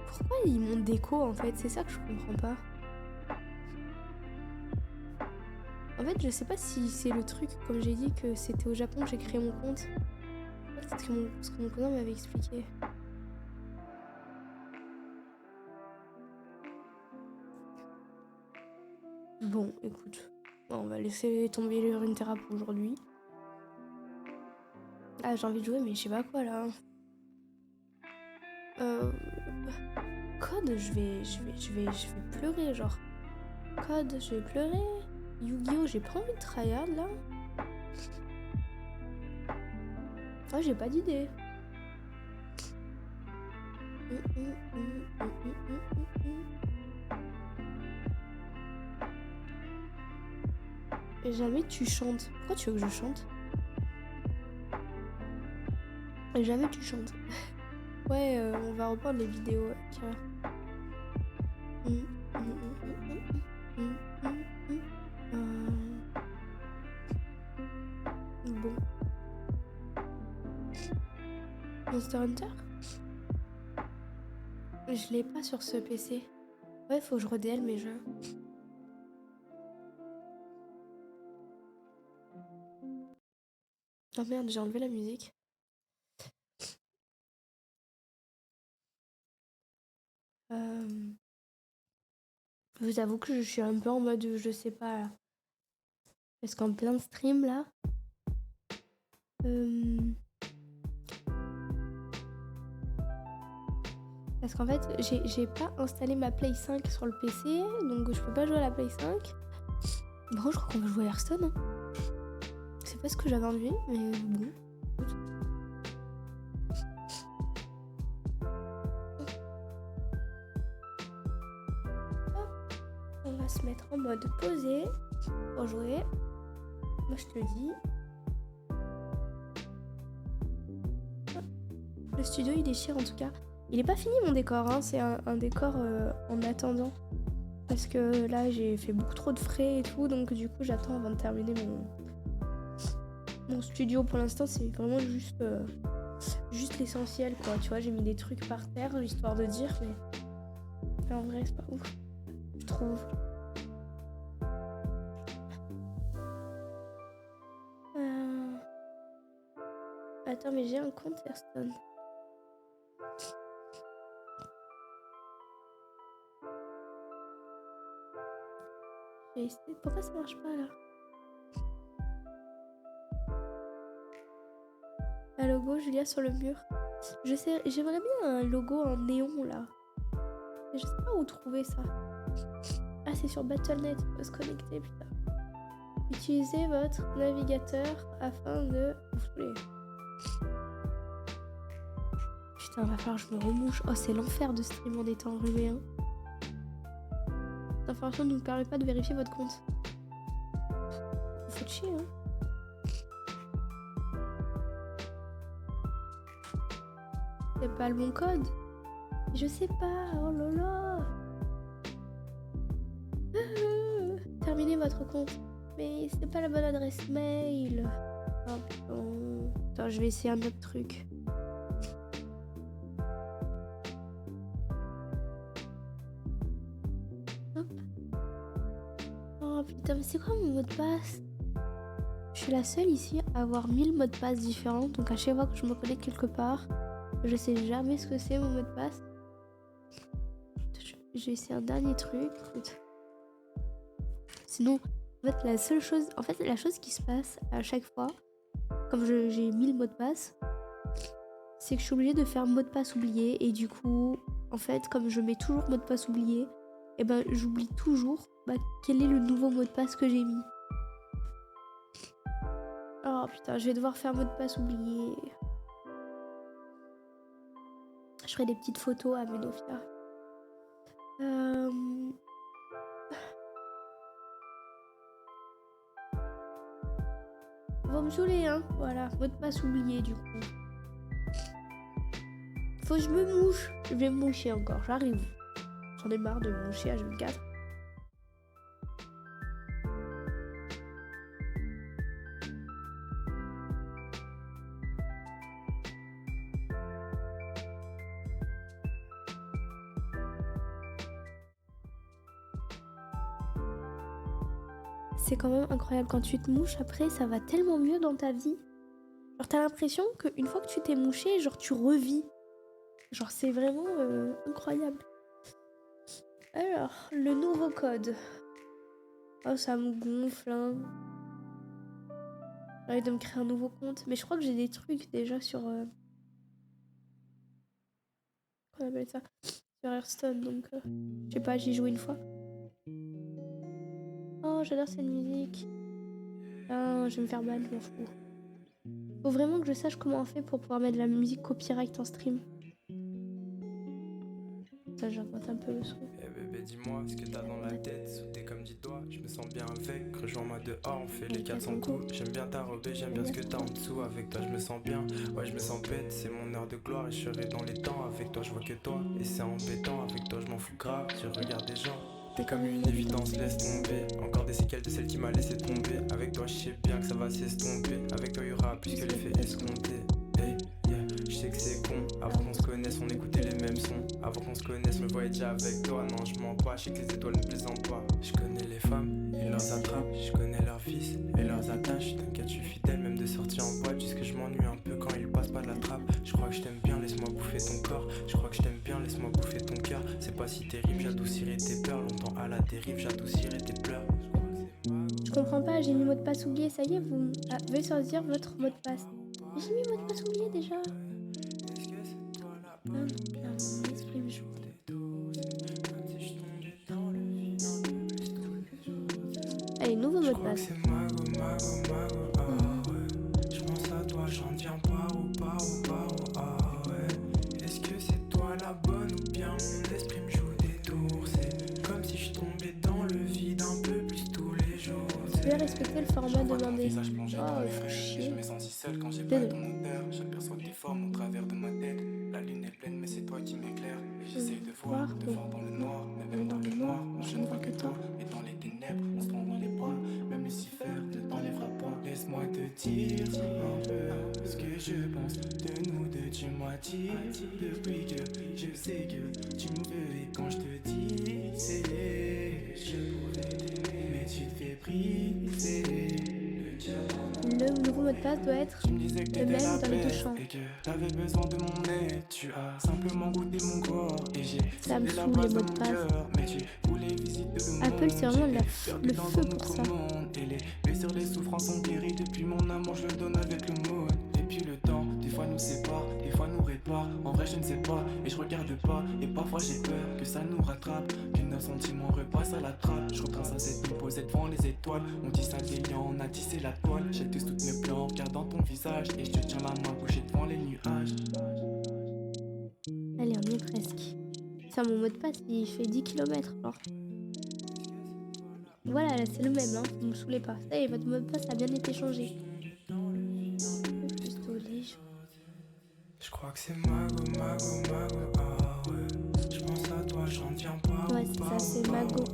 Pourquoi ils montent déco en fait? C'est ça que je comprends pas. En fait, je sais pas si c'est le truc, comme j'ai dit, que c'était au Japon que j'ai créé mon compte. C'est ce que mon cousin m'avait expliqué. Bon, écoute. On va laisser tomber le Runeterra pour aujourd'hui. Ah, j'ai envie de jouer, mais je sais pas quoi là. Code, je vais pleurer, genre. Code, je vais pleurer. Yu-Gi-Oh, j'ai pas envie de tryhard là. Ah, j'ai pas d'idée. Et jamais tu chantes. Pourquoi tu veux que je chante? Et jamais tu chantes. Ouais, on va reprendre les vidéos. Tiens. Bon. Monster Hunter? Je l'ai pas sur ce PC. Ouais, faut que je redéle mes jeux. Oh merde, j'ai enlevé la musique. Je vous avoue que je suis un peu en mode, je sais pas là. Parce qu'en plein stream là. Parce qu'en fait, j'ai pas installé ma Play 5 sur le PC, donc je peux pas jouer à la Play 5. Bon, je crois qu'on va jouer à Hearthstone. Hein. C'est pas ce que j'avais envie, mais bon. Hop, on va se mettre en mode posé pour jouer. Moi, je te le dis. Le studio, il déchire en tout cas. Il est pas fini mon décor, hein. C'est un décor en attendant. Parce que là, j'ai fait beaucoup trop de frais et tout, donc du coup, j'attends avant de terminer mon studio. Pour l'instant, c'est vraiment juste l'essentiel, quoi. Tu vois, j'ai mis des trucs par terre, histoire de dire, mais en vrai, c'est pas ouf, je trouve. Attends, mais j'ai un compte Hearthstone. Pourquoi ça marche pas là? Un logo Julia sur le mur. J'aimerais bien un logo en néon là. Je sais pas où trouver ça. Ah, c'est sur Battle.net, il faut se connecter, putain. Utilisez votre navigateur afin de vous saouler. Putain, va falloir que je me remouche. Oh, c'est l'enfer de stream en étant enrhumé. Hein. L'information ne nous permet pas de vérifier votre compte. Faut te chier, hein. C'est pas le bon code. Je sais pas, oh là là. Terminez votre compte. Mais c'est pas la bonne adresse mail. Oh putain. Attends, je vais essayer un autre truc. Hop. putain, mais c'est quoi mon mot de passe? Je suis la seule ici à avoir 1000 mots de passe différents, donc à chaque fois que je me connecte quelque part, je sais jamais ce que c'est mon mot de passe. Je vais essayer un dernier truc. Écoute. Sinon, en fait, la chose qui se passe à chaque fois, comme j'ai 1000 mots de passe, c'est que je suis obligée de faire mot de passe oublié, et du coup, en fait, comme je mets toujours mot de passe oublié, et ben j'oublie toujours quel est le nouveau mot de passe que j'ai mis. Oh putain, je vais devoir faire mot de passe oublié. Je ferai des petites photos à Menofia. Vous me saouler, hein. Voilà, mot de passe oublié du coup. Faut que je me mouche. Je vais me moucher encore, j'arrive. J'en ai marre de me moucher à 24. C'est quand même incroyable, quand tu te mouches après, ça va tellement mieux dans ta vie. Genre t'as l'impression qu'une fois que tu t'es mouché, genre tu revis. Genre c'est vraiment incroyable. Alors, le nouveau code. Oh, ça me gonfle, hein. J'ai envie de me créer un nouveau compte. Mais je crois que j'ai des trucs déjà sur... Comment on appelle ça? Sur Hearthstone, donc... je sais pas, j'y joue une fois. Oh, j'adore cette musique. Ah, je vais me faire ban, je m'en fous. Faut vraiment que je sache comment on fait pour pouvoir mettre de la musique copyright en stream. Ça, j'invente un peu le son. Eh bébé, dis-moi ce que t'as dans la tête. Sauter comme 10 doigts, je me sens bien avec. Rejoins-moi dehors, on fait les 400 coups. J'aime bien ta robe et j'aime bien ce que t'as en dessous. Avec toi, je me sens bien. Ouais, je me sens bête, c'est mon heure de gloire. Et je serai dans les temps. Avec toi, je vois que toi. Et c'est embêtant, avec toi, je m'en fous grave. Tu regardes des gens. T'es comme une évidence, laisse tomber. Encore des séquelles de celle qui m'a laissé tomber. Avec toi, je sais bien que ça va s'estomper. Avec toi, y'aura plus que l'effet escompté. Hey, yeah, je sais que c'est con. Avant qu'on se connaisse, on écoutait les mêmes sons. Avant qu'on se connaisse, me voyais déjà avec toi. Non, je mens pas, je sais que les étoiles ne plaisantent pas. Je connais les femmes et leurs attrapes. Je connais leurs vices et leurs attaches. T'inquiète, je suis fidèle, même de sortie en boîte. Jusque je m'ennuie un peu quand ils passent pas de la trappe. Je crois que je t'aime bien, laisse-moi bouffer ton corps. Je crois que je t'aime bien, laisse-moi bouffer ton cœur. C'est pas si terrible, j'adoucirai tes peurs. Longtemps à la dérive, j'adoucirai tes pleurs. Je comprends pas, j'ai mis mot de passe oublié, ça y est, vous veuillez choisir votre mot de passe. Mais j'ai mis mot de passe oublié déjà. Allez, nouveau mot de passe. Je pense à toi, j'en viens pas ouais. Est-ce que c'est toi la bonne ou bien mon esprit me joue des tours? C'est comme si je tombais dans le vide un peu plus tous les jours. Je vais respecter le format demandé. Oh, il faut chier. Je me sens si seul quand j'ai pas ton odeur. J'aperçois tes formes au travers de ma tête. La lune est pleine, mais c'est toi qui m'éclaire. Et j'essaye de voir dans le noir. Mais même dans le noir, je ne vois que toi. Et dans les ténèbres, on se prend dans les bras. Même Lucifer ne t'enlèvera pas. Laisse-moi te dire un peu ce que je pense de nous deux. Tu m'as dit depuis que je sais que tu me veux. Et quand je te dis, c'est je pourrais t'aimer, mais tu te fais briser. Le nouveau mot de passe doit être le même dans les deux champs. Et que t'avais besoin de mon aide, tu as simplement goûté mon corps. Et j'ai ça me saoule les mots de passe. Mais tu voulais visiter le monde. Apple, c'est vraiment le feu pour ça. Et les blessures, les souffrances sont guéries. Depuis mon amour, je le donne avec le mode. Et puis le temps, des fois nous sépare, des fois nous répare. En vrai, je ne sais pas, et je regarde pas. Et parfois j'ai peur que ça nous rattrape, que nos sentiments repassent à la trappe. Je repense à cette nuit posée devant les étoiles. On dit ça des liens, on a tissé la toile. J'ai tous toutes mes plans en regardant ton visage. Et je te tiens la main couchée devant les nuages. Allez, on y est presque. Ça, mon mot de passe, il fait 10 km alors. Voilà, là c'est le même, hein. Vous me saoulez pas. Ça y est, votre mot de passe a bien été changé. Je crois que c'est Mago, ah ouais. Je pense à toi, j'en viens pas. Ouais, c'est ça, c'est Mago.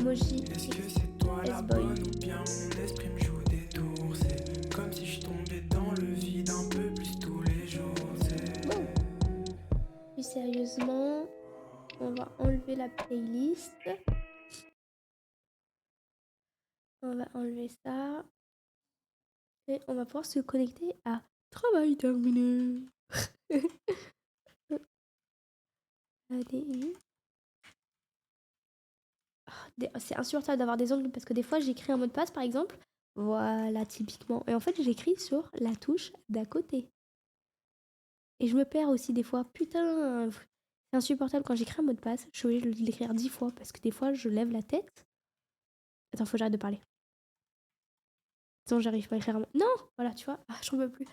Moji. Est-ce que c'est toi la bonne ou bien mon esprit me joue des tours? C'est comme si je tombais dans le vide un peu plus tous les jours. Bon. Plus sérieusement, on va enlever la playlist. On va enlever ça. Et on va pouvoir se connecter à travail terminé. Allez. C'est insupportable d'avoir des ongles parce que des fois j'écris un mot de passe par exemple. Voilà, typiquement. Et en fait, j'écris sur la touche d'à côté. Et je me perds aussi des fois. Putain, c'est insupportable quand j'écris un mot de passe. Je suis obligée de l'écrire 10 fois parce que des fois je lève la tête. Attends, faut que j'arrête de parler. Sinon, j'arrive pas à écrire un mot. Non. Voilà, tu vois. Ah, j'en peux plus.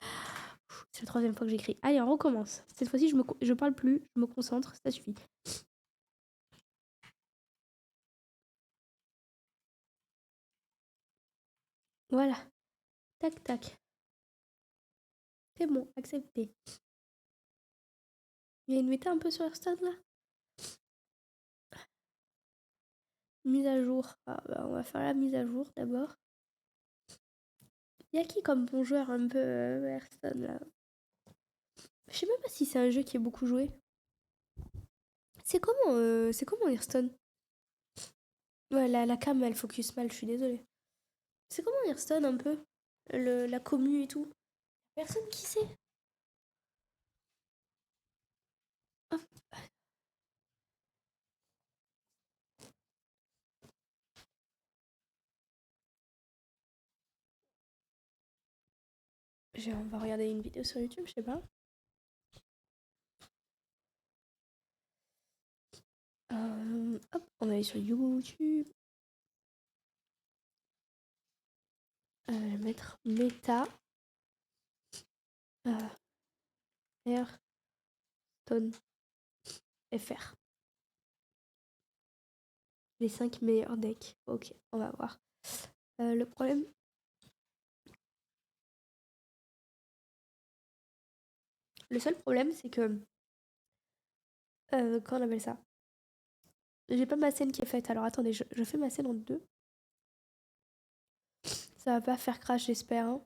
C'est la troisième fois que j'écris. Allez, on recommence. Cette fois-ci, je parle plus. Je me concentre. Ça suffit. Voilà. Tac, tac. C'est bon. Accepté. Il y a une méta un peu sur Hearthstone là. Mise à jour. Ah, bah, on va faire la mise à jour d'abord. Il y a qui comme bon joueur un peu Hearthstone là? Je sais même pas si c'est un jeu qui est beaucoup joué. C'est comment Hearthstone? Ouais, la cam elle focus mal, je suis désolée. C'est comment Hearthstone un peu? La commu et tout. Personne qui sait. Ah, on va regarder une vidéo sur YouTube, je sais pas. Hop, on va aller sur YouTube. Mettre méta. Hearthstone FR. Les 5 meilleurs decks. Ok, on va voir. Le problème. Le seul problème, c'est que. Comment on appelle ça? J'ai pas ma scène qui est faite. Alors attendez, je fais ma scène en deux. Ça va pas faire crash, j'espère. Hein.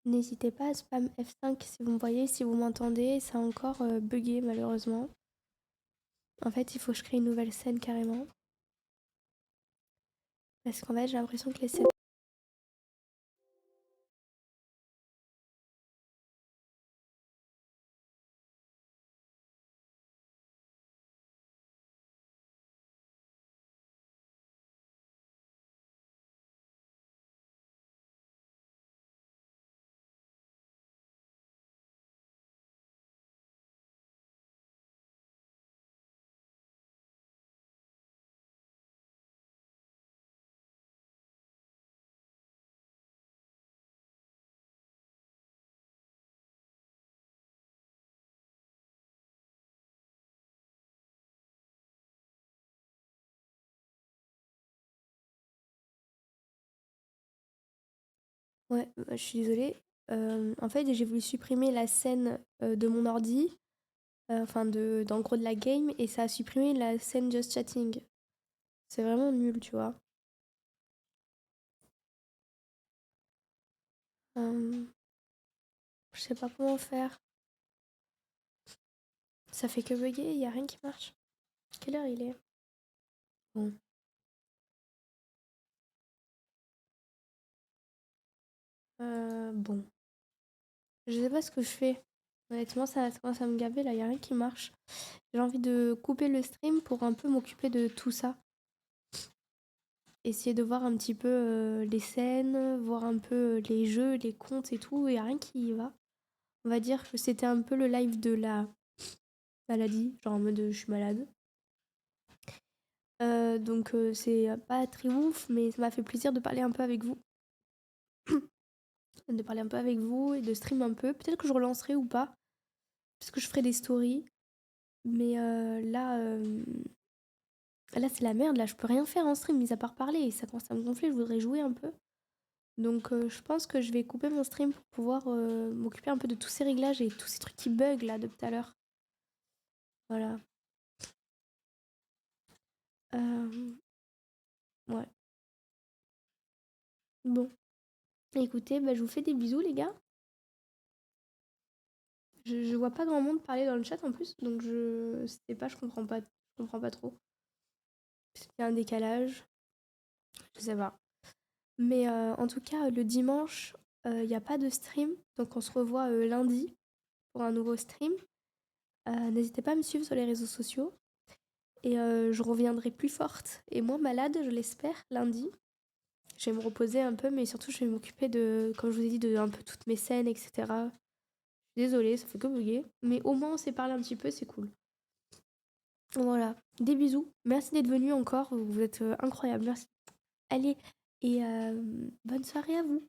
N'hésitez pas à spam F5 si vous me voyez, si vous m'entendez. Ça a encore bugué malheureusement. En fait, il faut que je crée une nouvelle scène carrément. Parce qu'en fait, j'ai l'impression que les scènes. Ouais, je suis désolée. En fait, j'ai voulu supprimer la scène de mon ordi, enfin dans le gros de la game, et ça a supprimé la scène just chatting. C'est vraiment nul, tu vois. Euh, je sais pas comment faire. Ça fait que bugger, il y a rien qui marche. Quelle heure il est? Bon. Bon. Je sais pas ce que je fais. Honnêtement, ça commence à me gaver là, il y a rien qui marche. J'ai envie de couper le stream pour un peu m'occuper de tout ça. Essayer de voir un petit peu les scènes, voir un peu les jeux, les comptes et tout, il y a rien qui y va. On va dire que c'était un peu le live de la maladie, genre en mode je suis malade. Donc c'est pas très ouf, mais ça m'a fait plaisir de parler un peu avec vous. De parler un peu avec vous et de stream un peu. Peut-être que je relancerai ou pas, parce que je ferai des stories. Mais là c'est la merde, là je peux rien faire en stream, mis à part parler. Et ça commence à me gonfler, je voudrais jouer un peu. Donc je pense que je vais couper mon stream pour pouvoir m'occuper un peu de tous ces réglages et tous ces trucs qui bug là depuis tout à l'heure. Voilà. Euh, ouais. Bon. Écoutez, bah, je vous fais des bisous les gars. Je vois pas grand monde parler dans le chat en plus, donc je sais pas, je comprends pas trop. Peut-être qu'il y a un décalage, je sais pas. Mais en tout cas, le dimanche, il n'y a pas de stream, donc on se revoit lundi pour un nouveau stream. N'hésitez pas à me suivre sur les réseaux sociaux. Et je reviendrai plus forte et moins malade, je l'espère, lundi. Je vais me reposer un peu, mais surtout je vais m'occuper de, comme je vous ai dit, de un peu toutes mes scènes, etc. Désolée, ça fait que bugger. Mais au moins on s'est parlé un petit peu, c'est cool. Voilà, des bisous. Merci d'être venu encore, vous êtes incroyable, merci. Allez, et bonne soirée à vous.